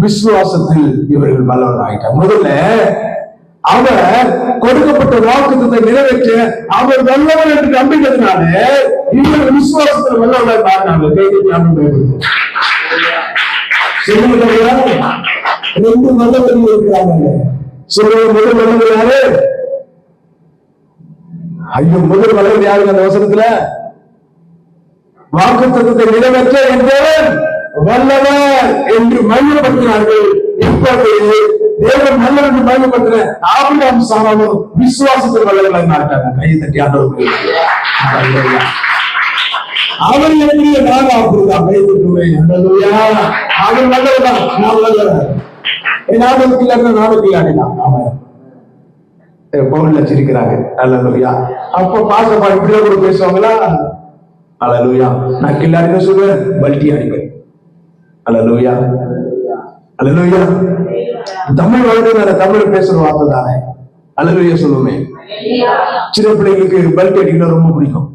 விசுவாசத்தில் இவர்கள் வல்லவராயிட்டார். முதல்ல அவர் கொடுக்கப்பட்ட வாக்குத்தத்தை நிறைவேற்ற அவர் வல்லவர் என்று நம்பினதுனால இவர்கள் விசுவாசத்தில் வல்லவராய் மாறினாங்க. ரெண்டு வல்லவர்கள் இருக்கிறாங்க. சொல்லுங்க, முதல் வல்லவர் யாரு? ஐயோ, முதல் வல்லவர் யாருங்க அந்த வசனத்துல? வாக்குத்தத்தை நிறைவேற்ற என்பவன் வல்லவர் என்று மகிமைப்படுத்தினார்கள். இப்போது தேவன் நல்லவர் என்று மகிமைப்படுத்தின ஆபிரகாம் சாராலும் விசுவாசத்தில் வல்லவர்களாய் மாறிட்டாங்க. கையை தட்டி ஆண்டவர்கள் அவர் என்னுடைய நானும் அப்படிதான் கையை தட்டுவேன். அவர் நல்லவர்தான், நான் நல்லவர். நானுக்கு இல்லைன்னா நானுக்கு இல்லாடிதான் அவன் பவுன்ல சிரிக்கிறாங்க. அல்லேலூயா. அப்ப பாசப்பா இப்படிதான் கூட பேசுவாங்களா? அல்லேலூயா. நான் கில்லாடின்னு சொல்லுவேன், பல்ட்டி அடிப்பேன். அல்லேலூயா, அல்லேலூயா. தமிழ் வளர்ந்து தமிழ் பேசுற வார்த்தை தானே அல்லேலூயா சொல்லுவோமே. சின்ன பிள்ளைங்களுக்கு பல்ட்டி அடிக்கணும் ரொம்ப பிடிக்கும்.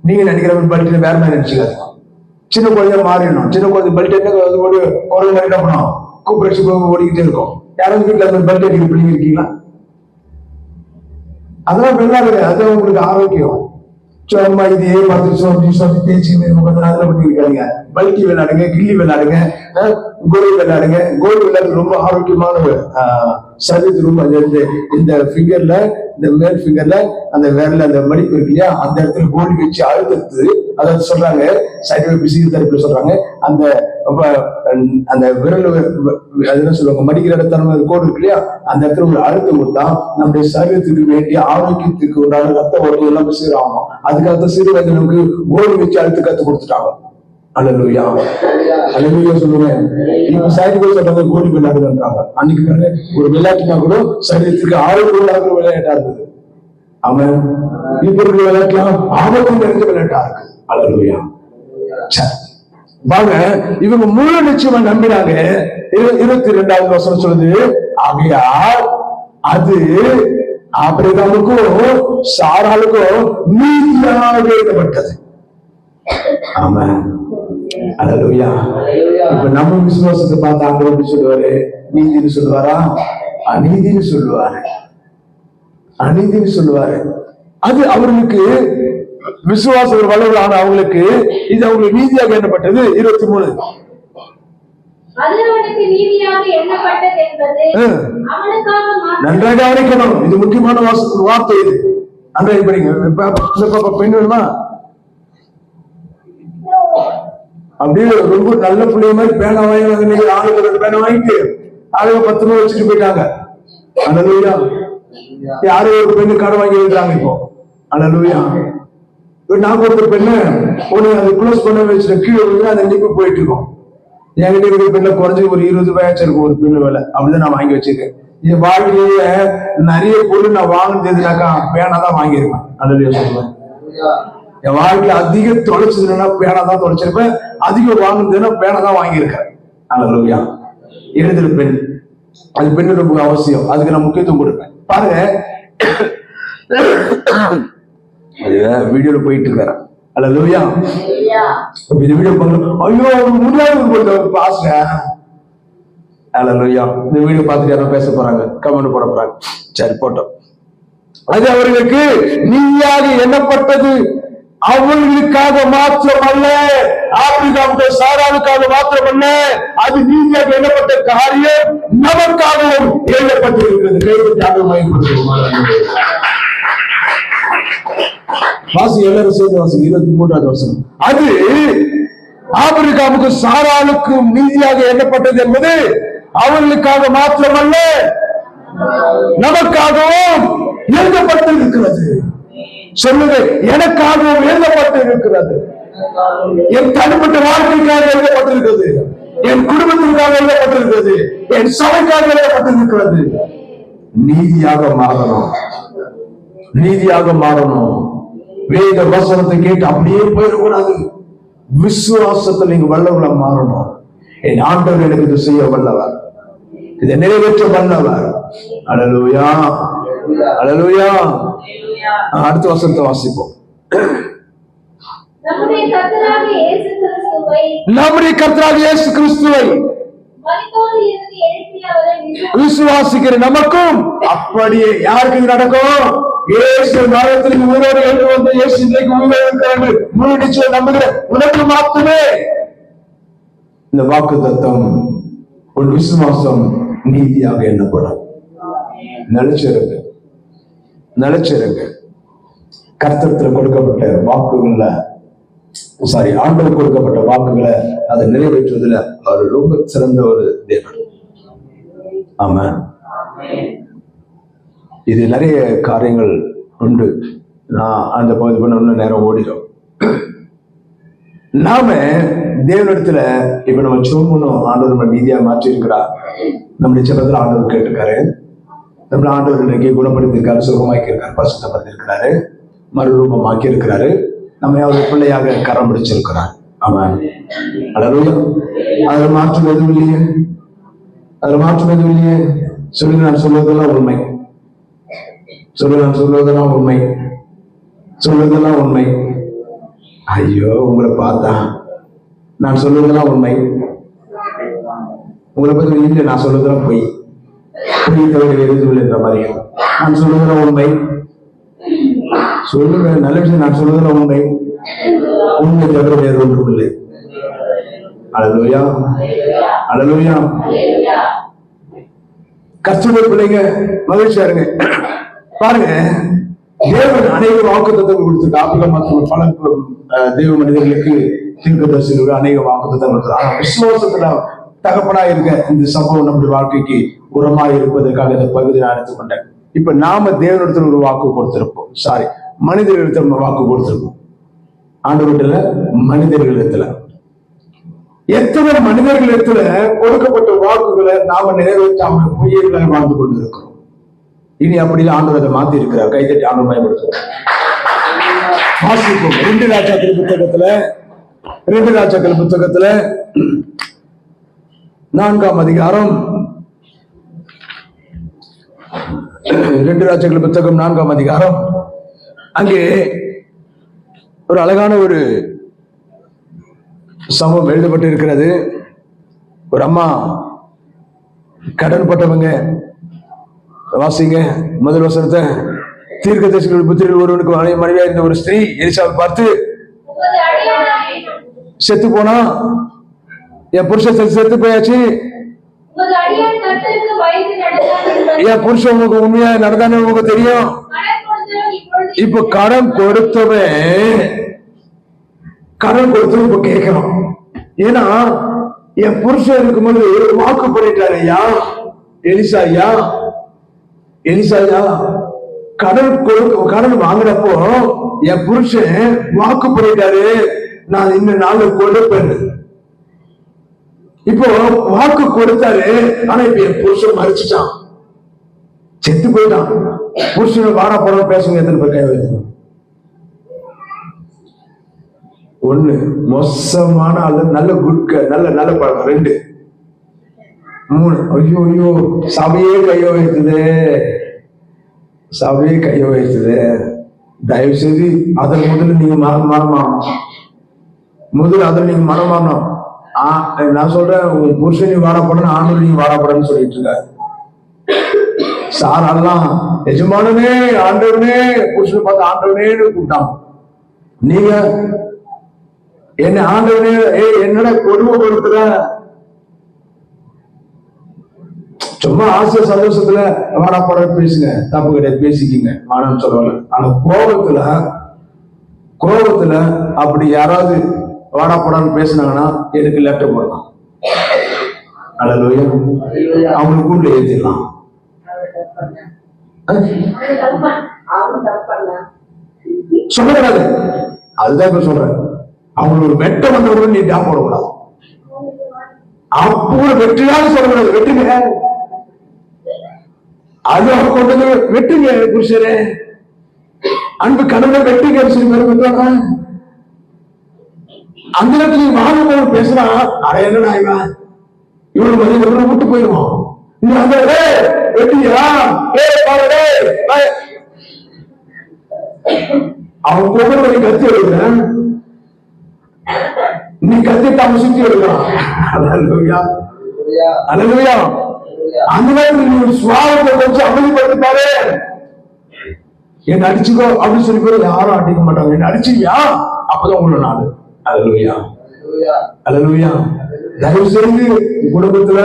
நீங்க நினைக்கிற பல்ட்டி வேற மாதிரி நினைச்சுக்காதீங்க. சின்ன குழந்தை மாறிடணும். சின்ன குழந்தை பல்ட்டி ஒரு மாதிரி என்ன பண்ணும், கூப்பிடுச்சு ஓடிக்கிட்டே இருக்கும். யாராவது வீட்டுல பல்ட்டி அடிக்கிற பிள்ளைங்க இருக்கீங்களா? அதெல்லாம் வெள்ளாடுங்க, அது உங்களுக்கு ஆரோக்கியம். சும்மா இதே பார்த்து பேச்சு அதுல பண்ணி இருக்காங்க. பல்ட்டி விளையாடுங்க, கில்லி விளையாடுங்க, கோல் விளையாடுங்க. கோல் விளையாடு ரொம்ப ஆரோக்கியமான சரீரத்து ரொம்ப. இந்த ஃபிங்கர்ல, இந்த மேல் ஃபிங்கர்ல அந்த விரல அந்த மடிப்பு இருக்கு இல்லையா, அந்த இடத்துல கோல் வச்சு அழுத்தத்து, அதாவது சொல்றாங்க சைக்கிள் தெரப்பில சொல்றாங்க, அந்த அந்த விரல் அது என்ன சொல்லுவாங்க, மடிக்கிற இடத்துல கோடு இருக்கு இல்லையா, அந்த இடத்துல ஒரு அழுத்தம் கொடுத்தா நம்முடைய சரீரத்துக்கு வேண்டிய ஆரோக்கியத்துக்கு உண்டான ரத்த ஓட்டம் எல்லாம் சீராகும். அதுக்காக சிறு வயதுக்கு கோல் வச்சு அழுத்து கத்து கொடுத்துட்டாங்க. அல்லேலூயா, அல்லேலூயா சொல்லுவேன். இப்ப சைக்கிள் சொல்றாங்க கோலி விளையாடுன்றாங்க. அன்னைக்கு ஒரு விளையாட்டுனா கூட சரீரத்துக்கு ஆரோக்கியம் விளையாட்டா இருந்தது. அவன் இப்ப இருக்கிற விளையாட்டுலாம் ஆபத்து நிறைஞ்ச விளையாட்டா இருக்கு. அல்லேலூயா. வாங்க, இவங்க முழு நிச்சயமா நம்பினாங்க. 22வது வசனம் சொல்லுது, ஆகையால் அது ஆபிரகாமுக்கும் சாராளுக்கும் நீதியாக எழுதப்பட்டது. ஆமென், அல்லேலூயா. இப்ப நம்ம விசுவாசத்தை பார்த்து ஆண்டவர் எப்படி சொல்லுவாரு? நீதினு சொல்லுவாரா? அநீதினு சொல்லுவாரு. அநீதினு சொல்லுவாரு. அது அவர்களுக்கு விசுவாச வல்லவர்களான அவங்களுக்கு இது அவங்களுக்கு நீதியாக எண்ணப்பட்டது. 23 நன்றாக கவனிக்கணும். இது முக்கியமான வார்த்தை. இது நன்றாக படிங்க. பெண் வேணுமா? அப்படியே ரொம்ப நல்ல பிள்ளைய மாதிரி பேனா வாங்கி ஆளுக்கு பேனா வாங்கிட்டு ஆளுங்க 10 ரூபாய் வச்சுட்டு போயிட்டாங்க. அல்லேலூயா. யாரும் ஒரு பெண்ணு கடை வாங்கி எழுதுறாங்க இப்போ. அல்லேலூயா. நாங்க ஒரு பெண்ணு ஒண்ணு அது க்ளோஸ் பண்ண வச்சுட்டு கீழே அதை நீப்பி போயிட்டு இருக்கோம். என்கிட்ட இருக்கிற பெண்ணை குறைஞ்சி ஒரு 20 ரூபாயாச்சும் இருக்கும் ஒரு பெண்ணு வேலை. அப்படிதான் நான் வாங்கி வச்சிருக்கேன். என் வாழ்க்கையில நிறைய பொருள் நான் வாங்கினதுனாக்கா பேனா தான் வாங்கியிருப்பேன். அல்லேலூயா சொல்லுவேன். என் வாழ்க்கையில அதிக தொலைச்சதுன்னா பேனா தான் தொலைச்சிருப்பேன். அதிகம் வாங்கினதுன்னா பேனா தான் வாங்கியிருக்கேன். அல்லேலூயா. எழுதுற பெண், அது பெண்ணு ரொம்ப அவசியம். அதுக்கு நான் முக்கியத்துவம் கொடுப்பேன். பாருங்க, வீடியோல போயிட்டு இருக்கிறேன். அல்லேலூயா. இந்த வீடியோ பார்க்கணும். ஐயோ முடியாது பாஸ்டர். அல்லேலூயா. இந்த வீடியோ பார்த்துட்டு யாரும் பேச போறாங்க, கமெண்ட் போட போறாங்க. சரி, போட்டோம். அது அவர்களுக்கு நீதியாக எண்ணப்பட்டது. அவர்களுக்காக மாத்திரமல்ல, ஆபிரகாமுக்கு சாராளுக்காக மாத்திரமல்ல, அது நீதியாக எண்ணப்பட்ட காரியம் நமக்காகவும் எழுதப்பட்டிருக்கிறது. வாசி, எல்லாரும் சேர்ந்து வாசி. 23வது வசனம். அது ஆபிரகாமுக்கு சாராளுக்கும் நீதியாக எண்ணப்பட்டது என்பது அவர்களுக்காக மாத்திரமல்ல, நமக்காகவும் எழுதப்பட்டிருக்கிறது. சொல்லுங்க, எனக்காகவும் எழுதப்பட்டிருக்கிறது. என் தனிப்பட்ட வாழ்க்கைக்காக எழுதப்பட்டிருக்கிறது. என் குடும்பத்திற்காக எழுதப்பட்டிருக்கிறது. என் சபைக்காக எழுதப்பட்டிருக்கிறது. நீதியாக மாறணும், நீதியாக மாறணும். வேத வசனத்தை கேட்டு அப்படியே போயிடக்கூடாது. விசுவாசத்தில் நீங்க வல்லவர்களா மாறணும். என் ஆண்டவர் எனக்கு இது செய்ய வல்லவர், இதை நிறைவேற்ற வல்லவர். அல்லேலூயா, அல்லேலூயா. அடுத்த வசனத்தை வாசிப்போம். நம்முடைய கர்த்தராகிய இயேசு கிறிஸ்துவை விசுவாசிக்கிற நமக்கும் அப்படியே. யாருக்கு இது நடக்கும்? இயேசு மரணத்தில் உயிரோடு எழுந்து வந்து இயேசு இன்றைக்கு உயிரோடு இருக்கிறாங்க முழு நிச்சயம் நம்புகிற உனக்கு மாத்திரமே இந்த வாக்கு தத்துவம் ஒரு விசுவாசம் நீதியாக எண்ணப்படும். நிலைச்சிருங்க, நிலைச்சிருங்க. கர்த்தத்தில் கொடுக்கப்பட்ட வாக்குகள்ல ஆண்டவர் கொடுக்கப்பட்ட வாக்குகளை அதை நிறைவேற்றுவதில் அவர் ரொம்ப சிறந்த ஒரு தேவன். ஆமா, இது நிறைய காரியங்கள் உண்டு. நான் அந்த பகுதி பண்ண இன்னும் நேரம் ஓடிடும். நாம தேவனிடத்துல இப்ப நம்ம சும்முன்னும் ஆண்டவர் நம்ம நீதியா மாற்றி இருக்கிறார். நம்முடைய ஜெபத்துல ஆண்டவர் கேட்டிருக்காரு. நம்மள ஆண்டவர் இன்றைக்கு குணப்படுத்திருக்காரு, சுகமாக்கி இருக்காரு, பரிசுத்தப்படுத்தி இருக்கிறாரு, மறுரூபமாக்கி இருக்கிறாரு. நம்ம அவருடைய பிள்ளையாக கரம் பிடிச்சிருக்கிறார். ஆமாம். அல்லேலூயா. அதுல மாற்றம் எதுவும் இல்லையே, அதுல மாற்றம் எதுவும் இல்லையே. சொல்லி நான் சொல்வதெல்லாம் உண்மை, சொல்லி நான் சொல்வதெல்லாம் உண்மை, சொல்வதெல்லாம் உண்மை. ஐயோ, உங்களை பார்த்தா நான் சொல்வதெல்லாம் உண்மை, உங்களை பத்தி இல்லை, நான் சொல்வதெல்லாம் பொய், பொய் தவிர எதுவும் என்ற மாதிரி. நான் சொல்வதெல்லாம் உண்மை, சொல்லுங்க நல்ல விஷயம். நான் சொல்வதெல்லாம் உண்மை, உண்மை தவிர வேறு ஒன்றும் இல்லை. அல்லேலூயா, அல்லேலூயா. கர்த்தருடைய பிள்ளைங்க மகிழ்ச்சியா இருங்க. பாருங்க, தேவன் அநேக வாக்குத்தத்தங்கள் கொடுத்திருக்க. ஆபிரகாம் மற்றும் பல தேவ மனிதர்களுக்கு தீர்க்கதரிசிகளுக்கு அநேக வாக்குத்தத்தங்கள் கொடுத்தார். ஆனா விசுவாசத்துல தகப்பனா இருக்க இந்த சம்பவம் நம்முடைய வாழ்க்கைக்கு உரமா இருப்பதற்காக இந்த பகுதி நான் எடுத்துக்கொண்டேன். இப்ப நாம தேவனிடத்துல ஒரு வாக்கு கொடுத்திருப்போம், மனிதர்களிடத்துல வாக்கு கொடுத்திருப்போம். ஆண்டவரிடத்துல, மனிதர்களிடத்துல. எத்தனை மனிதர்களிடத்துல கொடுக்கப்பட்ட வாக்குகளை நாம நிறைவேற்றாம பொய்யர்களாக வாழ்ந்து கொண்டு இருக்கிறோம். இனி அப்படி ஆண்டவர் அதை மாத்தி இருக்கிறார். கைதட்டி ஆண்டவர் பயன்படுத்துவோம். வாசிப்போம். 2 ராஜாக்கள் புத்தகத்துல 4ஆம் அதிகாரம், 2 ராஜாக்கள் புத்தகம் 4ஆம் அதிகாரம். அங்கே ஒரு அழகான ஒரு சம்பவம் எழுதப்பட்டு இருக்கிறது. ஒரு அம்மா கடன் பட்டவங்க. வாசிங்க முதல் வசனத்தை. தீர்க்கதரிசிகள் புத்திரர்கள் ஒருவனுக்கு மனைவியா இருந்த ஒரு ஸ்திரீ எலிசாவை பார்த்து, செத்து போனா, என் புருஷன் செத்து போயாச்சு, என் புருஷன் உங்களுக்கு உண்மையா நடந்தானே உங்களுக்கு தெரியும். இப்ப கடன் கொடுத்தவன் இப்ப கேட்கணும். ஏன்னா என் புருஷன் இருக்கும்போது வாக்கு பண்ணிட்டாரு. ஐயா எலிசாயா கடன் வாங்குறப்போ என் புருஷன் வாக்கு பண்ணிட்டாரு, நான் இன்னும் நாள் கொடுப்பேன். இப்போ வாக்கு கொடுத்தாரு, ஆனா இப்ப என் புருஷன் மறிச்சிட்டான், செத்து போயிட்டான். புருஷனை வாடா போட பேசுங்க. எத்தனை பேர் கை வைக்கணும்? ஒண்ணு மோசமான ஆளு, நல்ல குட்க, நல்ல பழக்கம். 2 3 ஐயோ சபையே கையோ வைத்தது, சபையே கையோ வைத்தது. தயவு செய்து அதில் முதல்ல நீங்க மனம் முதல்ல அதில் நீங்க மனம் மாறணும். நான் சொல்றேன், உங்க புருஷன் நீ வாடப்படணும், ஆண்டவர் நீங்க வாடப்படன்னு சொல்லிட்டு இருக்காரு. சாரெல்லாம் எஜமானனே ஆண்டவனே, புருஷனை பார்த்து ஆண்டவனேன்னு கூப்பிட்டாங்க. நீங்க என்ன ஆண்டவனே என்னோட கொடுமைப்படுத்துற, சும்மா ஆசை சந்தோஷத்துல வாடாப்பட பேசுங்க, தப்பு கிடையாது, பேசிக்கிங்க, வாடான்னு சொல்லல. ஆனா கோபத்துல அப்படி யாராவது வாடாப்படான்னு பேசினாங்கன்னா எனக்கு லெட்டர் போடலாம். அல்லேலூயா. அவங்களுக்கு உள்ள ஏத்திடலாம். சொல்லக்கூடாது. அதுதான் இப்ப சொல்றேன். அவங்களுக்கு ஒரு வெட்ட வந்தவர்கள் நீ டாப் போடக்கூடாது. அப்போ வெற்றியாக சொல்லக்கூடாது. வெட்டுங்க, அது அவங்க கொண்டு வந்து வெட்டுங்க. புருஷரே, அன்பு கணவனை வெட்டுங்க. அந்த இடத்துல வாங்க பேசுறா, அட என்னடா இவன் இவனு மதிய விட்டு போயிடுவான். நீ அந்த வெட்டியா அவன் கோபம் நீ கத்தி எழுதுற, நீ கத்தி அவன் சுத்தி எழுதுறான். அல்லேலூயா. அந்த நேரத்தில் சுவாபத்தை கொஞ்சம் அமைதிப்படுத்திப்பாரு. என்ன அடிச்சுக்கோ அப்படின்னு சொல்லி பேர் யாரும் அடிக்க மாட்டாங்க. என்ன அடிச்சியா அப்பதான் உங்களோட நாடு. அல்லேலூயா, அல்லேலூயா. தயவு செய்து குடும்பத்துல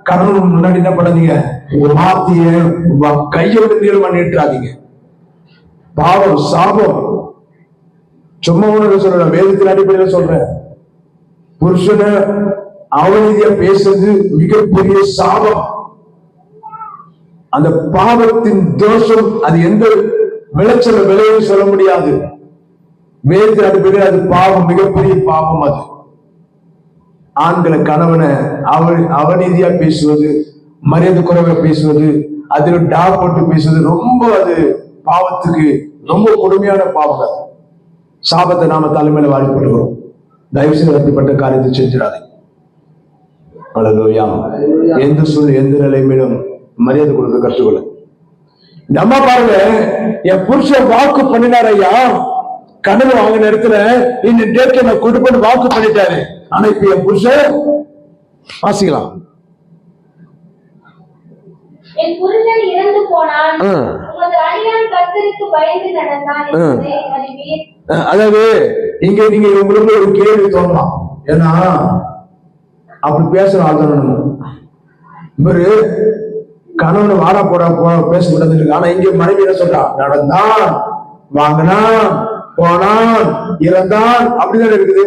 கணவன் முன்னாடி என்ன பண்ணாதீங்க, உங்க வார்த்தைய கையோட நீளமா நீட்டாதீங்க. பாவம், சாபம். சும்மா உனக்கு சொல்ற, வேதத்தின் அடிப்படையில சொல்றேன். புருஷனை அவநீதியா பேசுறது மிகப்பெரிய சாபம். அந்த பாவத்தின் தோஷம் அது எந்த விளைச்சல விளையும் சொல்ல முடியாது. வேதத்தின் அடிப்படையில் அது பாவம், மிகப்பெரிய பாவம். அது ஆண்களை கணவனை அவநீதியா பேசுவது, மரியாதை குறைவா பேசுவது, அதுல டாக் போட்டு பேசுவது ரொம்ப, அது பாவத்துக்கு ரொம்ப கொடுமையான பாவம். அது சாபத்தை நாம தலைமையில வாரி போட்டுக்கிறோம். தயவு செய்து அப்படிப்பட்ட காரியத்தை செஞ்சிடாதீங்க. அல்லேலூயா. எந்த சூழ்நிலை எந்த நிலைமையிலும் மரியாதை கொடுக்க கற்றுக்கொள்ள. நம்ம பாருங்க, என் புருஷன் வாக்கு பண்ணினார் ஐயா, கனவு வாங்கின இடத்துல இந்த டேட்ல நான் கொடுப்பேன்னு வாக்கு பண்ணிட்டாரு. ஆனா இப்ப என் புருஷன் வாசிக்கலாம், என் புருஷன் இறந்து போனான், உமது அடியான் கர்த்தருக்கு பயந்து நடந்தான். அதாவது இங்க நீங்க உங்களுக்கு ஒரு கேள்வி தோணலாம். ஏன்னா அப்படி பேசுற ஆதரவு இவரு கணவன் வாடா போடா பேசக்கூடாது. ஆனா இங்க மனைவி என்ன சொல்றா, நடந்தான், வாங்கினான், போனான், இறந்தான், அப்படிதான் இருக்குது.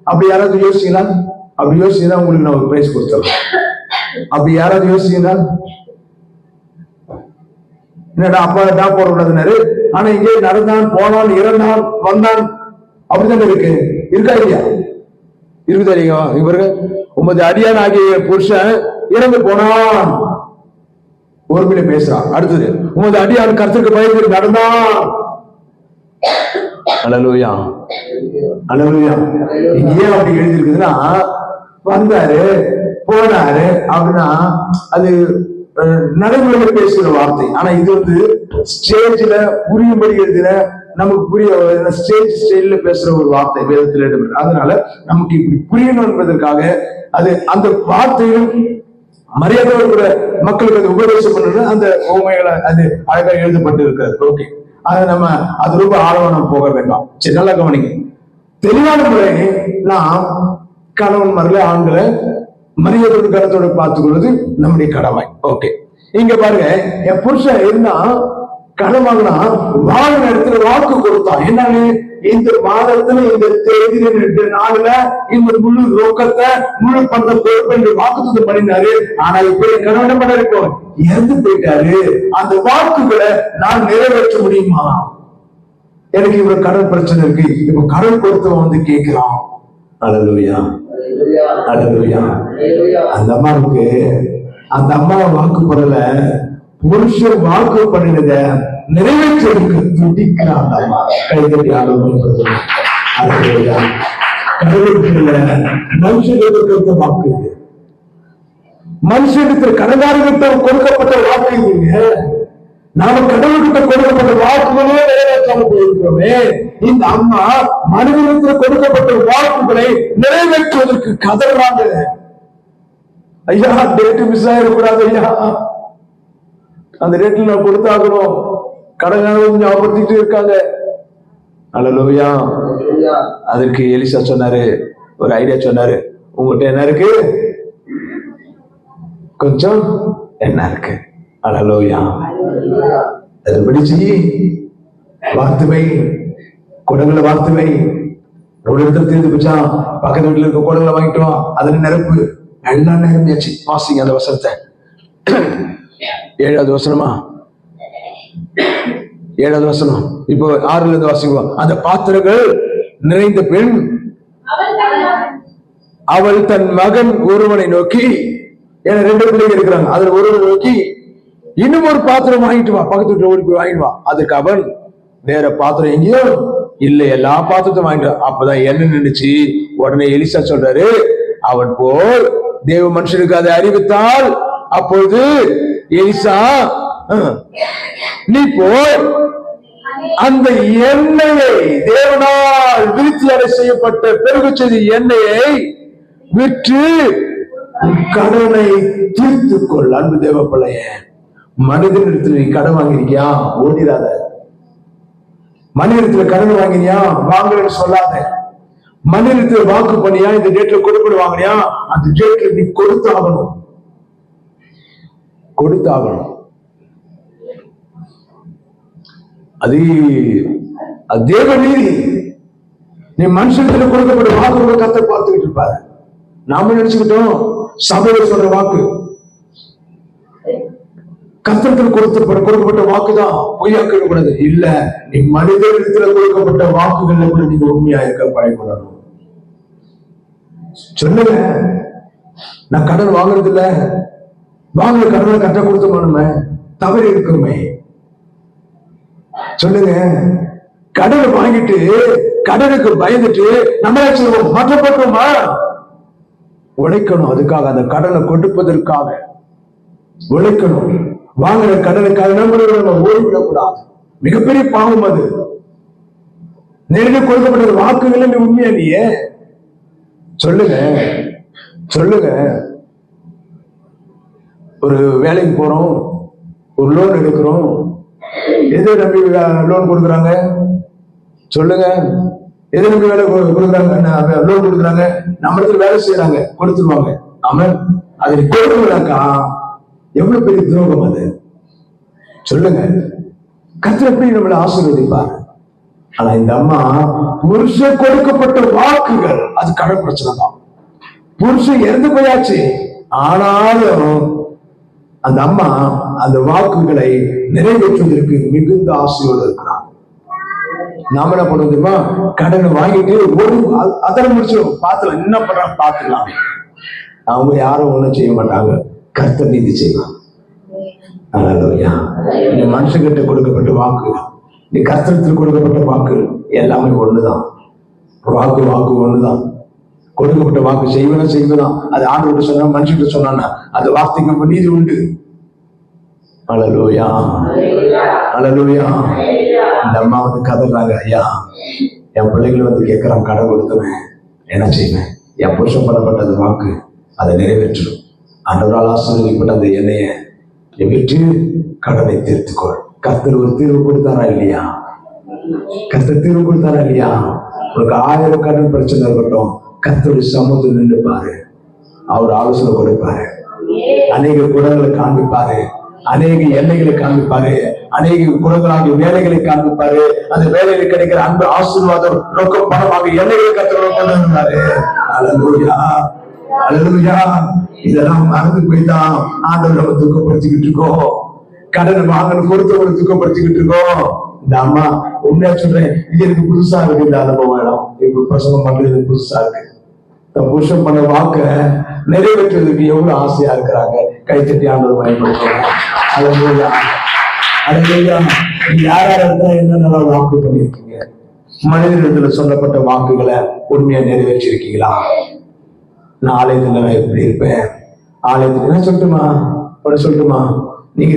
அப்படி யாராவது யோசிச்சீங்களா? அப்படி யோசிச்சுதான் உங்களுக்கு நான் ஒரு பிரைஸ் கொடுத்துறேன். அப்படி யாராவது யோசிச்சீங்களா? என்னடா அப்பா தான் போடக்கூடாதுனாரு, ஆனா இங்கே நடந்தான், போனான், இறந்தான், வந்தான், அப்படித்தானே இருக்கு. இருக்கா இல்லையா? இருக்குதா இல்லையா? இவரு உமது அடியான் ஆகிய புருஷன் இறந்து போனான், ஒருமையில பேசுறான். அடுத்தது, உமது அடியான் கர்த்தருக்கு பயந்து நடந்தான். அல்லேலூயா, அல்லேலூயா. இங்க ஏன் அப்படி எழுதி இருக்குதுன்னா, வந்தாரு போனாரு அப்படின்னா அது நடைமுறையில பேசுற வார்த்தை. ஆனா இது வந்து ஸ்டேஜ்ல புரியும்படி எழுதின, நமக்கு புரிய ஸ்டேஜ் ஸ்டைல்ல பேசுற ஒரு வார்த்தை வேதத்துல. அதனால நமக்கு இப்படி புரியணும் என்பதற்காக அது அந்த வார்த்தையும் மரியாதை கூட மக்களுக்கு அது உபதேசம் பண்ணது, அந்த உண்மைகளை அது அழகா எழுதப்பட்டு இருக்கிறது. ஓகே, அதை நம்ம அது ரொம்ப ஆழவனம் போக வேண்டாம். சரி, நல்லா கவனிங்க. தெளிவான முறை நாம் கணவன் மரல ஆண்களை மரியாதையோடு கருத்தோடு பார்த்துக் கொள்வது நம்முடைய கடமை. ஓகே, இங்க பாருங்க, என் புருஷன் இருந்தா கடமைனா வாழ்ந்த இடத்துல வாக்கு கொடுத்தான். என்னன்னு, இந்த மாதத்துல இந்த தேதியில 2 நாள்ல இந்த முழு ரொக்கத்தை முழு பண்ற பொறுப்பு என்று வாக்குத்தம் பண்ணினாரு. ஆனா இப்ப கணவன் பண்ண இருக்கும், இறந்து போயிட்டாரு. அந்த வாக்குகளை நான் நிறைவேற்ற முடியுமா? எனக்கு இவ்வளவு கடன் பிரச்சனை இருக்கு, இப்ப கடன் கொடுத்தவன் வந்து கேட்கிறான். அல்லேலூயா, அல்லேலூயா. அந்த அம்மாவுக்கு அந்த அம்மா வாக்கு பண்ணல, புருஷன் வாக்கு பண்ணினத நிறைவேற்றதுக்கு துடிக்கிறான் அந்த அம்மா. கைதட்டி ஆளுநர் மனுஷனுக்கு வாக்கு, மனுஷனுக்கு கடன்காரர்கிட்ட கொடுக்கப்பட்ட வாக்கு இதுங்க. நாம கடவுள்கிட்ட கொடுக்கப்பட்ட வாக்குகளே நிறைவேற்றாம போயிருக்கிறோமே. இந்த அம்மா மனிதனுக்கு கொடுக்கப்பட்ட வாக்குகளை நிறைவேற்றுவதற்கு கதறாங்க. ஐயா, டேட்டு மிஸ் ஆயிடக்கூடாது ஐயா, அந்த ரேட்ல நான் கொடுத்தாகணும். கடன்காரங்க ஞாபகப்படுத்திட்டு இருக்காங்க. அல்லேலூயா. அதற்கு எலிசா சொன்னாரு, ஒரு ஐடியா சொன்னாரு, உங்ககிட்ட என்ன இருக்கு? கொஞ்சம் என்ன இருக்கு? அல்லேலூயா. அதுபடி செய்யி, வார்த்துவை, குடங்களை வார்த்துவை. ஒரு இடத்துல தீர்ந்து போச்சா, பக்கத்து வீட்டுல இருக்க குடங்களை வாங்கிட்டு வா, அதுல நிரப்பு. எல்லாம் நிரம்பியாச்சு. வாசிங்க அந்த வசனத்தை. 7வது வசனமா? 7வது வசனம். இப்போ 6ல இருந்து வாசிக்குவோம். அந்த பாத்திரங்கள் நிறைந்த பெண் அவள் தன் மகன் ஒருவனை நோக்கி, ஏன்னா 2 பிள்ளைங்க இருக்கிறாங்க, அதுல ஒருவனை நோக்கி, இன்னும் ஒரு பாத்திரம் வாங்கிட்டு வா, பக்கத்து வீட்டுல ஓடி போய் வாங்கிட்டு வா. அதுக்கு அவன், வேற பாத்திரம் எங்கேயோ இல்ல, எல்லா பாத்திரத்தையும் வாங்கிட்டு. அப்பதான் என்ன நினைச்சு உடனே எலிசா சொல்றாரு, அவன் போல் தேவ மனுஷனுக்கு அதை அறிவித்தால், அப்பொழுது எலிசா, நீ போய் அந்த எண்ணெயை, தேவனால் விருத்தி அடை செய்யப்பட்ட பெருகு செய்தி எண்ணெயை விற்று உன் கடனை தீர்த்துக்கொள். அன்பு தேவ பிள்ளைய, மனிதனிடத்துல நீ கடன் வாங்கிருக்கியா? ஓடிடாத. மனிதனிடத்துல கடன் வாங்கினியா? வாங்கலன்னு சொல்லாத. மனிதனிடத்துல வாக்கு பண்ணியா? இந்த டேட்ல கொடுப்படு வாங்கினியா? அந்த டேட்ல நீ கொடுத்தாகணும். அது தேவ நீதி. நீ மனுஷத்துல கொடுக்கப்பட்ட வாக்கு கத்தை பார்த்துக்கிட்டு இருப்பாரு. நாம நினைச்சுக்கிட்டோம் சபையில சொல்ற வாக்கு கத்தத்தில் கொடுக்கப்பட்ட வாக்குதான், பொய்யாக்க கூடாது. இல்ல, நீ மனிதனிடத்துல கொடுக்கப்பட்ட வாக்குகள்ல கூட நீங்க உண்மையா இருக்க பயப்படணும். சொல்லுங்க, நான் கடன் வாங்குறது இல்ல, வாங்குற கடனை கட்ட கொடுத்தோமே, தவறு இருக்குமே. சொல்லுங்க, கடனை வாங்கிட்டு கடனுக்கு பயந்துட்டு நம்ம மாற்றப்பட்டோமா? உழைக்கணும். அதுக்காக அந்த கடனை கொடுப்பதற்காக உழைக்கணும். வாங்குற கடனுக்காக நம்ம ஓடிவிடக்கூடாது. மிகப்பெரிய பாவம் அது. நேரடி கொடுக்கப்பட்ட வாக்குகள் உண்மையா இல்லையே? சொல்லுங்க. ஒரு வேலைக்கு போறோம், ஒரு லோன் எடுக்கிறோம். எதை நம்பி லோன் கொடுக்குறாங்க? சொல்லுங்க, எதை நம்பி வேலை கொடுக்குறாங்க? லோன் கொடுக்குறாங்க, நம்ம இடத்துல வேலை செய்யறாங்க, கொடுத்துருவாங்க. அவன் அதை கொடுக்கலாக்கா எவ்வளவு பெரிய துரோகம் அது. சொல்லுங்க, கர்த்தர் எப்படி நம்மளை ஆசீர்வதிப்பார்? ஆனா இந்த அம்மா புருஷன் கொடுக்கப்பட்ட வாக்குகள், அது கடன் பிரச்சனை தான். புருஷன் இறந்து போயாச்சு, ஆனாலும் அந்த அம்மா அந்த வாக்குகளை நிறைவேற்றுவதற்கு மிகுந்த ஆசையோடு இருக்கிறார். நாம என்ன பண்ணுவோமா? கடனை வாங்கிட்டு அதனை முடிச்சிடும். பார்த்துலாம், என்ன பண்றாங்க பார்த்துக்கலாம். அவங்க யாரும் ஒண்ணும் செய்ய மாட்டாங்க, கர்த்தர் நீதி செய்வாங்க. நீ மனுஷங்கிட்ட கொடுக்கப்பட்ட வாக்கு, நீ கர்த்தத்தில் கொடுக்கப்பட்ட வாக்கு எல்லாமே ஒண்ணுதான். வாக்கு ஒண்ணுதான். கொடுக்கப்பட்ட வாக்கு செய்வதான். அது ஆண்டவர்கிட்ட சொன்னா, மனுஷன்கிட்ட சொன்னா அது வார்த்தைக்கு நீதி உண்டு. அல்லேலூயா. இந்த அம்மா வந்து கதறாங்க, ஐயா என் பிள்ளைகள் வந்து கேட்கறான், கடன் கொடுத்துவேன், என்ன செய்வேன்? என் புருஷன் பண்ணப்பட்டது வாக்கு, அதை நிறைவேற்றணும். ஆண்டவரால் ஆசீர்வதிக்கப்பட்ட அந்த எண்ணெயை விற்று கடனை தீர்த்துக்கொள். கர்த்தர் ஒரு தீர்வு கொடுத்தாரா இல்லையா? உனக்கு 1000 கடன் பிரச்சனை இருக்கட்டும், கர்த்தருடைய சமூகத்தில் நின்று பாரு. அவர் ஆலோசனை கொடுப்பாரு, அநேக குணங்களை காண்பிப்பாரு, அநேக எல்லைகளை காண்பிப்பாரு, அநேக குணங்களாகிய வேலைகளை காண்பிப்பாரு. அந்த வேலையில கிடைக்கிற அன்பு, ஆசீர்வாதம், ரொக்க பணமாக எல்லைகளை கர்த்தர் கொண்டு வந்தாரு. அல்லேலூயா. இதெல்லாம் மறந்து போய்தான் ஆண்டவர் நம்ம துக்கப்படுத்திக்கிட்டு இருக்கோம். கடன் வாங்கணும் கொடுத்தவங்களை துக்கப்படுத்திக்கிட்டு இருக்கோம். இந்த அம்மா உண்மையா சொல்றேன், இது எனக்கு புதுசா இருக்கு. இந்த அனுபவம் இடம் இப்ப பிரசங்கம் பண்றது புதுசா இருக்கு. புருஷன் பண்ண வாக்க நிறைவேற்றுவதற்கு எவ்வளவு ஆசையா இருக்கிறாங்க. கைத்தட்டி ஆண்டவர் பயன்படுத்துவாங்க. யாரா இருந்தா என்னென்ன வாக்கு பண்ணிருக்கீங்க? மனிதனிடத்துல சொல்லப்பட்ட வாக்குகளை உண்மையா நிறைவேற்றி இருக்கீங்களா? நான் ஆலயத்துல எப்படி இருப்பேன், ஆலயத்துல என்ன சொல்லட்டுமா? நீங்க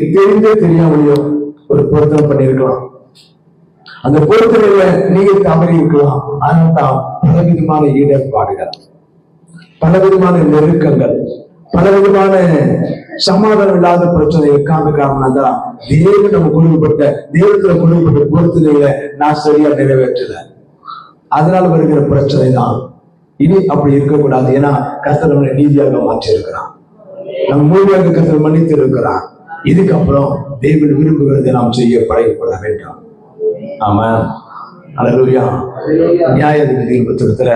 தெரியாமலையோ ஒரு பொருத்தனை பண்ணிருக்கலாம். அந்த பொருத்தனையில நீங்க தவறி இருக்கலாம். அதனால்தான் பலவிதமான ஈடுபாடுகள், பலவிதமான நெருக்கங்கள், பலவிதமான சமாதானம் இல்லாத பிரச்சனைகளுக்கான காரணம் தான் தேவன் நம்ம கொடுக்கப்பட்ட தேவத்துல கொடுக்கப்பட்ட பொருத்தனைகளை நான் சரியா நிறைவேற்றல. அதனால வருகிற பிரச்சனை தான். இனி அப்படி இருக்கக்கூடாது. ஏன்னா கர்த்தர் நம்மளை நீதியாக மாற்றி இருக்கிறான், நம் முழுமையாக கர்த்தர் மன்னித்து இருக்கிறான். இதுக்கப்புறம் தேவன் விரும்புகிறதை நாம் செய்ய பழகப்பட வேண்டாம். ஆமா. அல்லேலூயா. நியாயாதிபதிகள் புத்தகத்துல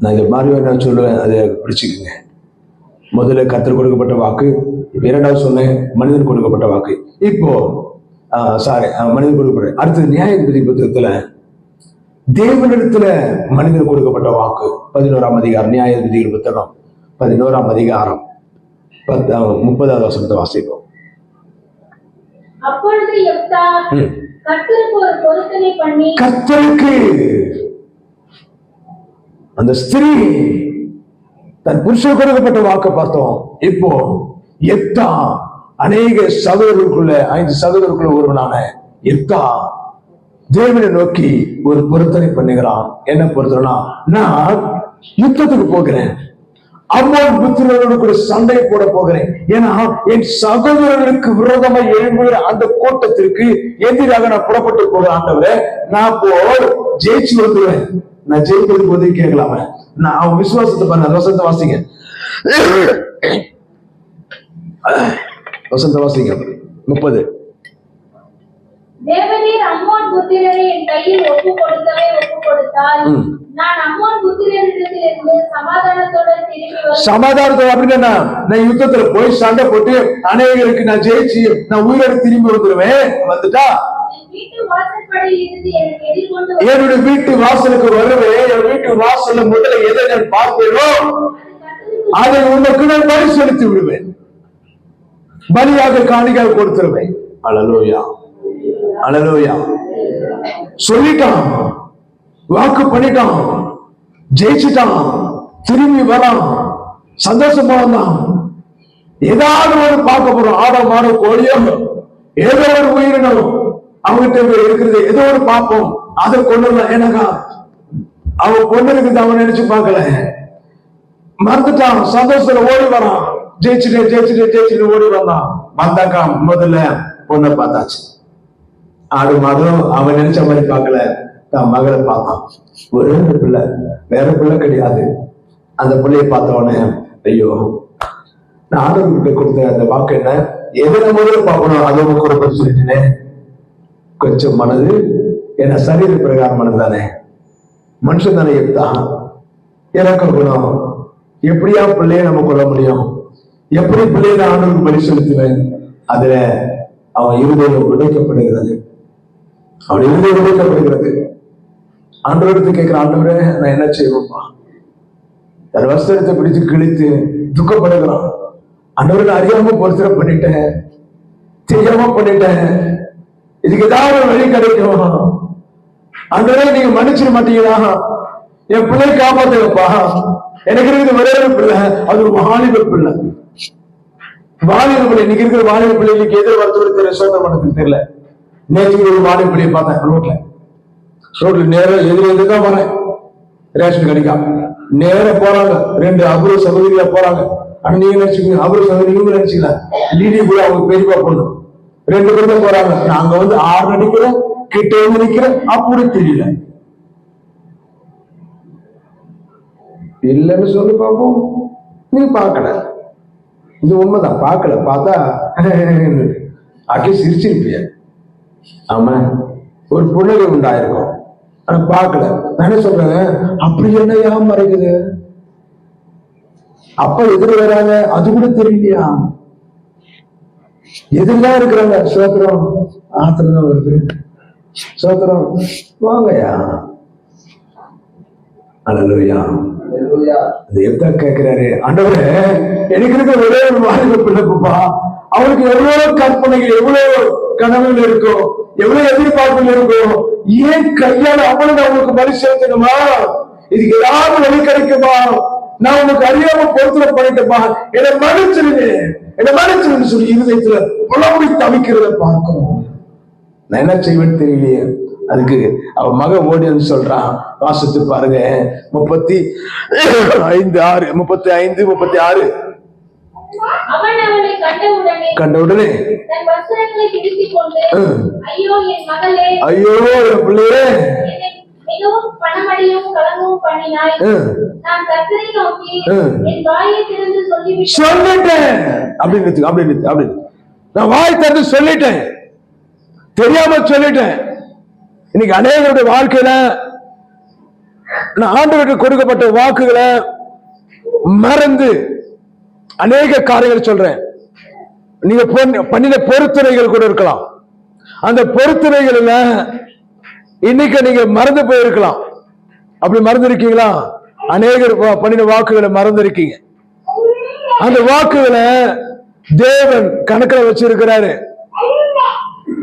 நான் இந்த மாதிரி நான் சொல்லுவேன், அதை பிடிச்சுக்குங்க. முதல்ல கர்த்தர் கொடுக்கப்பட்ட வாக்கு, இரண்டாவது சொன்னேன் மனிதன் கொடுக்கப்பட்ட வாக்கு. இப்போ மனிதன் கொடுக்கப்பட்ட, அடுத்தது நியாயாதிபதி புத்தகத்துல தேவனிடத்துல மனிதன் கொடுக்கப்பட்ட வாக்கு. 11ஆம் அதிகாரம், நியாயாதிபதிகள் புத்தகம் 11ஆம் அதிகாரம் 30வது வசனத்தை வாசிப்போம். அப்பொழுது யெப்தா கர்த்தருக்கு ஒரு பொருத்தனை பண்ணி, கர்த்தருக்கு அந்த ஸ்திரீ தன் புருஷன் கொடுக்கப்பட்ட வாக்க பார்த்தோம். இப்போ யெப்தா அநேக சகோதரர்களுக்குள்ள 5 சகோதரருக்குள்ள ஒருவனான யெப்தா தேவனை நோக்கி ஒரு பொருத்தனை பண்ணுகிறான். என்ன பொருத்தனா? நான் யுத்தத்துக்கு போகிறேன், அம்மோன் புத்திரரோடு கூட சண்டை போட போகிறேன். ஏன்னா என் சகோதரர்களுக்கு விரோதமா எழும்புகிற அந்த கூட்டத்திற்கு எதிராக நான் புறப்பட்டு போகிறேன். ஆண்டவரே, நான் ஜெயிச்சு வந்துடுவேன். நான் ஜெயிப்பது போது கேட்கலாம, நான் அவன் விசுவாசத்தை பண்ண. வசந்த வாசிங்க, வசந்த வாசிங்க 30. தேவரீர் அம்மோன் புத்திரரை என் கையில் ஒப்பு கொடுத்தால் நான் அம்மோன் புத்திரரிடத்திலிருந்து சமாதானத்தோட அப்படின்னா நான் யுத்தத்துல போய் சண்டை போட்டு அநேகருக்கு நான் ஜெயிச்சு நான் உயிரோடு திரும்பி வந்துடுவேன். வந்துட்டா என்னுடைய வீட்டு வாசலுக்கு வருவேன். என் வீட்டு வாசல்ல முதல்ல எதை நான் பார்ப்பேனோ அதை உனக்கு நான் பலி செலுத்தி விடுவேன், பலியாக காணிக்காக கொடுத்துருவேன். அல்லேலூயா, அல்லேலூயா. சொல்லிட்டான், வாக்கு பண்ணிட்டான், ஜெயிச்சுட்டான், திரும்பி வரான், சந்தோஷமா வந்தான். ஏதாவது ஒரு பார்க்க போறோம், ஆடோ மாடோ கோழியோ ஏதோ ஒரு உயிரினம் அவங்ககிட்ட இருக்கிறது, ஏதோ ஒரு பார்ப்போம், அதை கொண்டு. எனக்கா அவன் பொண்ணு இருக்குது, அவன் நினைச்சு பார்க்கல, மறந்துட்டான். சந்தோஷத்துல ஓடி வரான், ஜெயிச்சுட்டு ஓடி வந்தான். வந்தாக்கா முதல்ல பொண்ணை பார்த்தாச்சு. ஆடு மாதம் அவன் நினைச்ச மாதிரி பார்க்கல, தான் மகளை பார்த்தான். ஒரு பிள்ளை, வேற பிள்ளை கிடையாது. அந்த பிள்ளைய பார்த்தவனே, ஐயோ, நான் ஆண்டவர்கிட்ட கொடுத்த அந்த வாக்கு என்ன, எதிர முதல்ல பார்க்கணும், அதை கூட பற்றி சொல்லிட்டேனே. கொஞ்சம் மனது என்ன சரீர பிரகாரமானது தானே, மனுஷன் தானே. எனக்கு குணம், எப்படியா பிள்ளைய நம்ம கொள்ள முடியும், எப்படி பிள்ளைய நான் ஆண்டவருக்கு பலி செலுத்துவேன். அதுல அவன் இருதயம் உடைக்கப்படுகிறது, அவன் இருதயம் உடைக்கப்படுகிறது. ஆண்டவரத்தை கேட்கிற, ஆண்டவரே நான் என்ன செய்வேன்ப்பா, தன் வஸ்திரத்தை பிடித்து கிழித்து துக்கப்படுகிறான். ஆண்டவரை நான் அறியாம பொறுத்திர பண்ணிட்டேன், தெரியாம பண்ணிட்டேன், இதுக்கு ஏதாவது வழி கிடைக்கும். ஆண்டவரே நீங்க மன்னிச்சிட மாட்டீங்களா, என் பிள்ளையை காப்பாத்துங்கப்பா. எனக்கு இருக்கிறது ஒரே ஒரு பிள்ளை, அது ஒரு வாலிப பிள்ளை. வாலிப பிள்ளை, இன்னைக்கு இருக்கிற வாலிப பிள்ளைகளுக்கு எதிர் வரத்து தெரியல, சோதனை பண்ணதுக்கு தெரியல. நேற்று ஒரு வாலிப பிள்ளையை பார்த்தேன் ரோட்ல நேரம் எதிர்தான் வரேன், ரேஷன் கடைக்கா நேரம் போறாங்க. 2 அபூர்வ சகோதரியா போறாங்க. ஆனா நீங்க நினைச்சுக்கீங்க, அபூர்வ சகோதரி நீங்க நினைச்சுக்கலாம், லீடி கூட அவங்க பெரியப்பா பொண்ணு 2 பேர் தான் போறாங்க. நாங்க வந்து 6 அடிக்கிறோம், கிட்ட நிக்கிறோம், அப்படி தெரியல. இல்லைன்னு சொல்லி பார்ப்போம், நீ பார்க்கல, இது உண்மைதான், பார்க்கல. பார்த்தா அக்கே சிரிச்சிருப்பிய. ஆமா, ஒரு புன்னகை உண்டாயிருக்கும், ஆனா பார்க்கல. நானே சொல்றேன், அப்படி என்ன ஏன் மறைக்குது, அப்ப எதிர வராங்க, அது கூட தெரியலையா, எதிர்தான் இருக்கிறாங்க. சோத்திரம், ஆத்திரம் தான் வருது, சோத்திரம் வாங்கயா. அல்லேலூயா. கேட்கிறாரு, ஆண்டவரே எனக்கு இருக்க ஒரே ஒரு வாலிப பிள்ளைப்பா, அவனுக்கு எவ்வளவு கற்பனைகள், எவ்வளவு கனவுகள் இருக்கும், எவ்வளவு எதிர்பார்ப்புகள் இருக்கும், ஏன் கையால அவனுக்கு அவனுக்கு பலி செலுத்தணுமா, இதுக்கு ஏதாவது வழி கிடைக்குமா, நான் உனக்கு அறியாம பொறுத்துல பண்ணிட்டேப்பா, என்னை மன்னிச்சிருன்னு சொல்லி இருதயத்துல புலம்பி தவிக்கிறத பார்க்கணும். நான் என்ன செய்வேன்னு தெரியலையே. அதுக்கு அவன் மகன் ஓடி வந்து சொல்றான், வாசித்து பாருங்க 35:36. கண்ட உடனே ஐயோ என் பிள்ளையே, சொல்லிட்டேன் அப்படின்னு நான் வாய் திறந்து சொல்லிட்டேன், தெரியாம சொல்லிட்டேன். இன்னைக்கு அநேகருடைய வாழ்க்கையில நான் ஆண்டவருக்கு கொடுக்கப்பட்ட வாக்குகளை மறந்து அநேக காரியங்கள் சொல்றேன். நீங்க பண்ணின பொறுத்துரைகள் கூட இருக்கலாம், அந்த பொறுத்துரைகள்ல இன்னைக்கு நீங்க மறந்து போயிருக்கலாம். அப்படி மறந்து இருக்கீங்களா? அநேகர் பண்ணின வாக்குகளை மறந்து இருக்கீங்க. அந்த வாக்குகளை தேவன் கணக்கில் வச்சிருக்கிறாரு,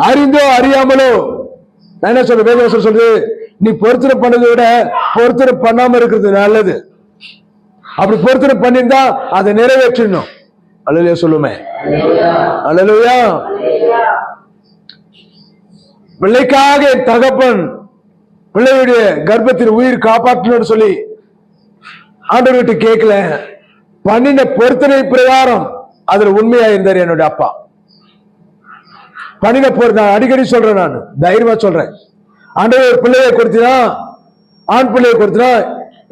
அறிந்தோ அறியாமலோ. நான் என்ன சொல்ற, வேதவசனம் சொல்றது, நீ பொறுத்துரை பண்ணதை விட பொறுத்துரை பண்ணாம இருக்கிறது நல்லது. அப்படி பொறுத்துரை பண்ணிருந்தா அதை நிறைவேற்றணும். அல்லேலூயா சொல்லுமே, அல்லேலூயா. பிள்ளைக்காக தகப்பன் பிள்ளையுடைய கர்ப்பத்தில் உயிர் காப்பாற்றணும்னு சொல்லி ஆண்டவர்கிட்ட கேட்கல, பண்ணின பொருத்தனை பிரகாரம் அதுல உண்மையா இருந்தாரு என்னுடைய அப்பா. பண்ணின நான் அடிக்கடி சொல்றேன், நான் தைரியமா சொல்றேன். ஆண்டவர் ஒரு பிள்ளையை கொடுத்தினா, ஆண் பிள்ளையை கொடுத்தினா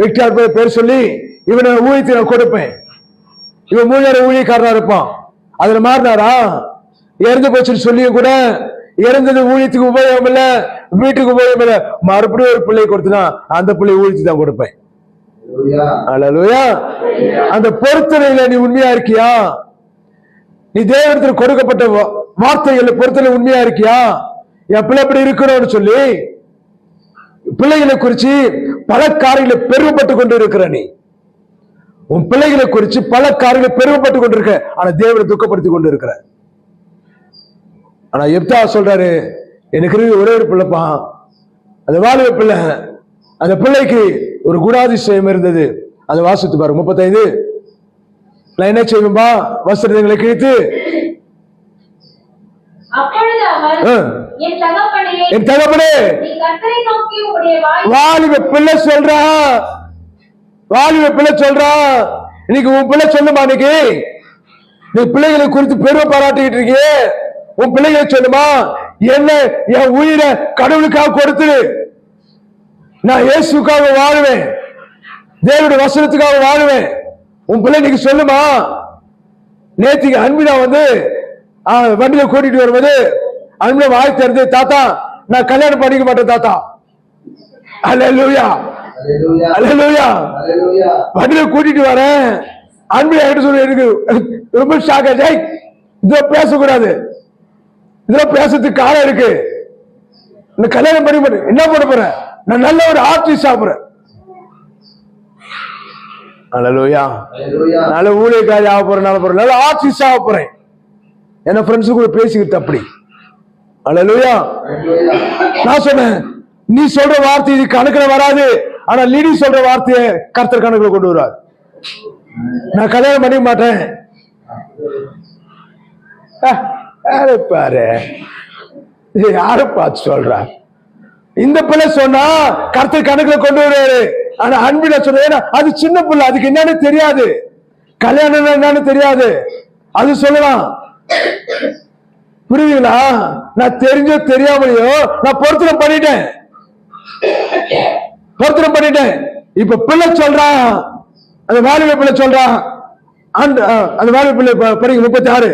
விக்டார் பேர் சொல்லி இவனை ஊழியத்தை நான் கொடுப்பேன். இவன் 3 நேரம் ஊழியக்காரனா இருப்பான். அதுல மாறினாரா? இறந்து போச்சுன்னு சொல்லியும் கூட இறந்தது ஊழியத்துக்கு உபயோகம் இல்ல, வீட்டுக்கு உபயோகம் இல்ல, மறுபடியும் ஒரு பிள்ளை கொடுத்தினா அந்த பிள்ளை ஊழியத்தை தான் கொடுப்பேன். அல்லேலூயா. அந்த பொருத்தனையில நீ உண்மையா இருக்கியா? நீ தேவனிடத்தில் கொடுக்கப்பட்ட வார்த்தைகள் பொருத்தனை உண்மையா இருக்கியா? என் பிள்ளை எப்படி இருக்கணும்னு சொல்லி பிள்ளைகளை குறிச்சு பல காரியங்களை பெருமைப்பட்டு கொண்டு இருக்கிற நீ. உன் பிள்ளைகளை குறிச்சு பல காரியங்களை பெருமைப்பட்டு கொண்டிருக்க, ஆனா தேவனை துக்கப்படுத்தி கொண்டு இருக்கிற. ஆனா எப்தா சொல்றாரு, எனக்கு ஒரே ஒரு பிள்ளைப்பா, அந்த வாலிப பிள்ளை. அந்த பிள்ளைக்கு ஒரு குணாதிசயம் இருந்தது. அதை வாசித்து பாரு. 35 நான் என்ன செய்வேன்பா? வஸ்திரங்களை கிழித்து என் தகப்பனே, வாலிப பிள்ளை சொல்றா, வாலிப பிள்ளை சொல்றா. இன்னைக்கு உன் பிள்ளை சொல்லுமா? இன்னைக்கு நீ பிள்ளைகளை குறித்து பெருமை பாராட்டிக்கிட்டு இருக்கியே, உன் பிள்ளைகளை சொல்லுமா, என்ன என் உயிரை கடவுளுக்காக கொடுத்து நான் இயேசுக்காக வாழுவேன், தேவனுடைய வசனத்துக்காக வாழுவேன். உன் பிள்ளை இன்னைக்கு சொல்லுமா? நேற்றுக்கு அன்பினா வண்டியில கூட்டிட்டு வரும்போது அன்பினா வாய் திறந்து, தாத்தா நான் கல்யாணம் பண்ணிக்க மாட்டேன் தாத்தா. அல்லேலூயா, அல்லேலூயா. வண்டியில கூட்டிட்டு வரேன், அன்பினா என்ன சொல்லி எனக்கு ரொம்ப ஷாக் ஆச்சு. இதுல பேசக்கூடாது, இதுல பேசுறதுக்கு காலம் இருக்கு. கல்யாணம் பண்ணி மாட்டேன், என்ன பண்ண போறேன்? நான் நல்ல ஒரு ஆர்டிஸ்ட் ஆகுறேன். அல்லேலூயா. நல்ல ஊழியக்காரி ஆக போறேன், நல்ல ஆர்டிஸ்ட் ஆக போறேன். என்ன ஃப்ரெண்ட்ஸ் கூட பேசிக்கிட்டு அப்படி. அல்லேலூயா. நான் சொன்னேன், நீ சொல்ற வார்த்தை இது கணக்குல வராது, ஆனா லிடி சொல்ற வார்த்தையை கர்த்தர் கணக்குல கொண்டு வருவார். நான் கல்யாணம் பண்ணிக்க மாட்டேன். பாரு, யாரு பார்த்து சொல்ற? இந்த பிள்ளை சொன்னா கர்த்தர் கணக்குல கொண்டு வருவாரு. ஆனா அன்பில சொன்ன, அது சின்ன பிள்ளை, அதுக்கு என்னன்னு தெரியாது, கல்யாணம் என்னன்னு தெரியாது, அது சொல்லலாம். புரியுதுங்களா? நான் தெரிஞ்சோ தெரியாமலையோ நான் பொருத்தனை பண்ணிட்டேன், பொருத்தனை பண்ணிட்டேன். இப்ப பிள்ளை சொல்றான், அந்த வாலிப பிள்ளை சொல்றான், அந்த வாலிப பிள்ளை படிங்க 36.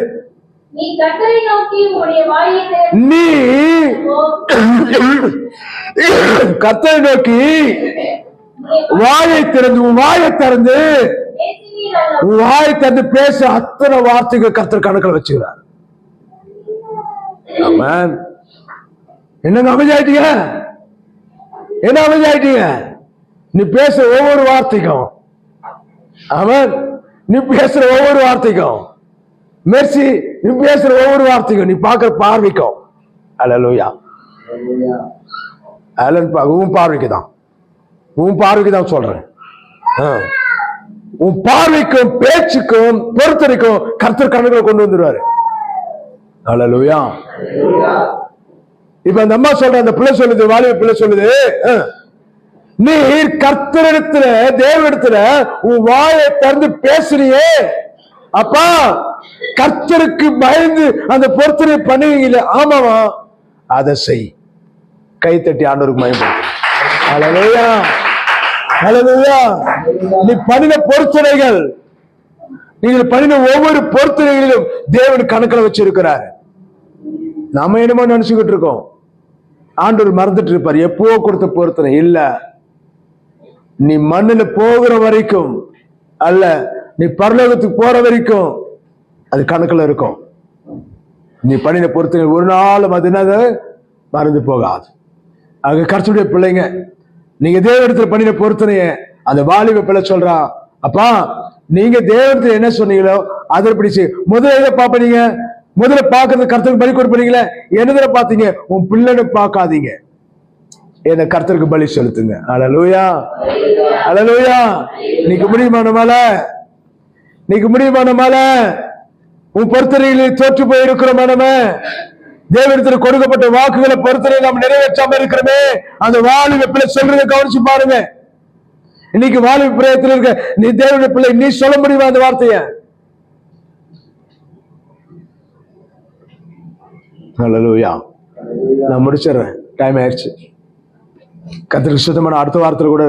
நீ கர்த்தரை நோக்கி உன்னுடைய வாயை திறந்து வாயை திறந்து பேச அத்தனை வார்த்தைகள் கர்த்தர் கணக்கில் வச்சுக்கிறார். என்னங்க அமைதியாயிட்டீங்க? என்ன அமைதியாயிட்டீங்க? நீ பேசுற ஒவ்வொரு வார்த்தைக்கும், அவன் நீ பேசுற ஒவ்வொரு வார்த்தைக்கும், மெர்சி நீ பேசுற ஒவ்வொரு வார்த்தைக்கும், நீ பார்க்கிற பார்வைக்கும். அல்லேலூயா. உன் பார்வைக்கு தான், உன் பார்வைக்கு தான் சொல்றேன். உன் பார்வைக்கும் பேச்சுக்கும் பொறுத்தனைக்கும் கர்த்தர் கணக்குல கொண்டு வந்துருவாரு. அல்லேலூயா. இப்ப அந்த அம்மா சொல்ற, அந்த பிள்ளை சொல்லுது, வாலிப பிள்ளை சொல்லுது, நீ கர்த்தரிடத்துல தேவனிடத்துல உன் வாயை திறந்து பேசுறியே, அப்பா கர்த்தருக்கு பயந்து அந்த பொருத்தனை பண்ணுவீங்க. ஆமாவா? அதை செய். கை தட்டி ஆண்டவருக்கு மகிமைப்படுத்து. அல்லேலூயா, அல்லேலூயா. நீ பண்ணின பொருத்தனைகள், நீங்கள் பண்ணின ஒவ்வொரு பொருத்தனைகளிலும் தேவன் கணக்கில் வச்சிருக்கிறார். நாம என்னமோ நினைச்சுக்கிட்டு இருக்கோம், ஆண்டவர் மறந்துட்டு இருப்பார். எப்போ கொடுத்த பொருத்தனை இல்ல, நீ மண்ணில் போகிற வரைக்கும் அல்ல, நீ பரலோகத்துக்கு போற வரைக்கும் அது கணக்குல இருக்கும். நீ பண்ணின பொருத்தனை ஒரு நாளும் அது என்னது மறந்து போகாது. ஆக கர்த்தருடைய பிள்ளைங்க, நீங்க தேவனிடத்துல பண்ணின பொருத்தனைய அந்த வாலிப பிள்ளை சொல்றா, அப்பா நீங்க தேவனிடத்துல என்ன சொன்னீங்களோ அதை பிடிச்சு முதல்ல எதை பாப்பீங்க? முதல்ல பாக்குறது கர்த்தருக்கு பலி கொடுப்பீங்களே, என்னதுல பாத்தீங்க? உன் பிள்ளைன்னு பார்க்காதீங்க, என்ன கர்த்தருக்கு பலி செலுத்துங்க. அல்லேலூயா, அல்லேலூயா. நீக்கு முடியுமா நம்மால? நீக்கு முடியுமா நம்மால? உன் பொருத்தனைகளில் தோற்று போய் இருக்கிறோமா? நம்ம தேவனிடத்தில் கொடுக்கப்பட்ட வாக்குகளை பொருத்தனை நாம் நிறைவேற்றாம இருக்கிறோமே. அந்த வாலிப பிள்ளை சொல்றதை கவனிச்சு பாருங்க. இன்னைக்கு வாலிப பிரியத்தில் இருக்க நீ தேவனுடைய பிள்ளை, நீ சொல்ல முடியுமா அந்த வார்த்தைய? ஹல்லேலூயா. நான் முடிச்சிடுறேன், டைம் ஆயிடுச்சு. கர்த்தருக்கு சுத்தமான அடுத்த வாரத்துல கூட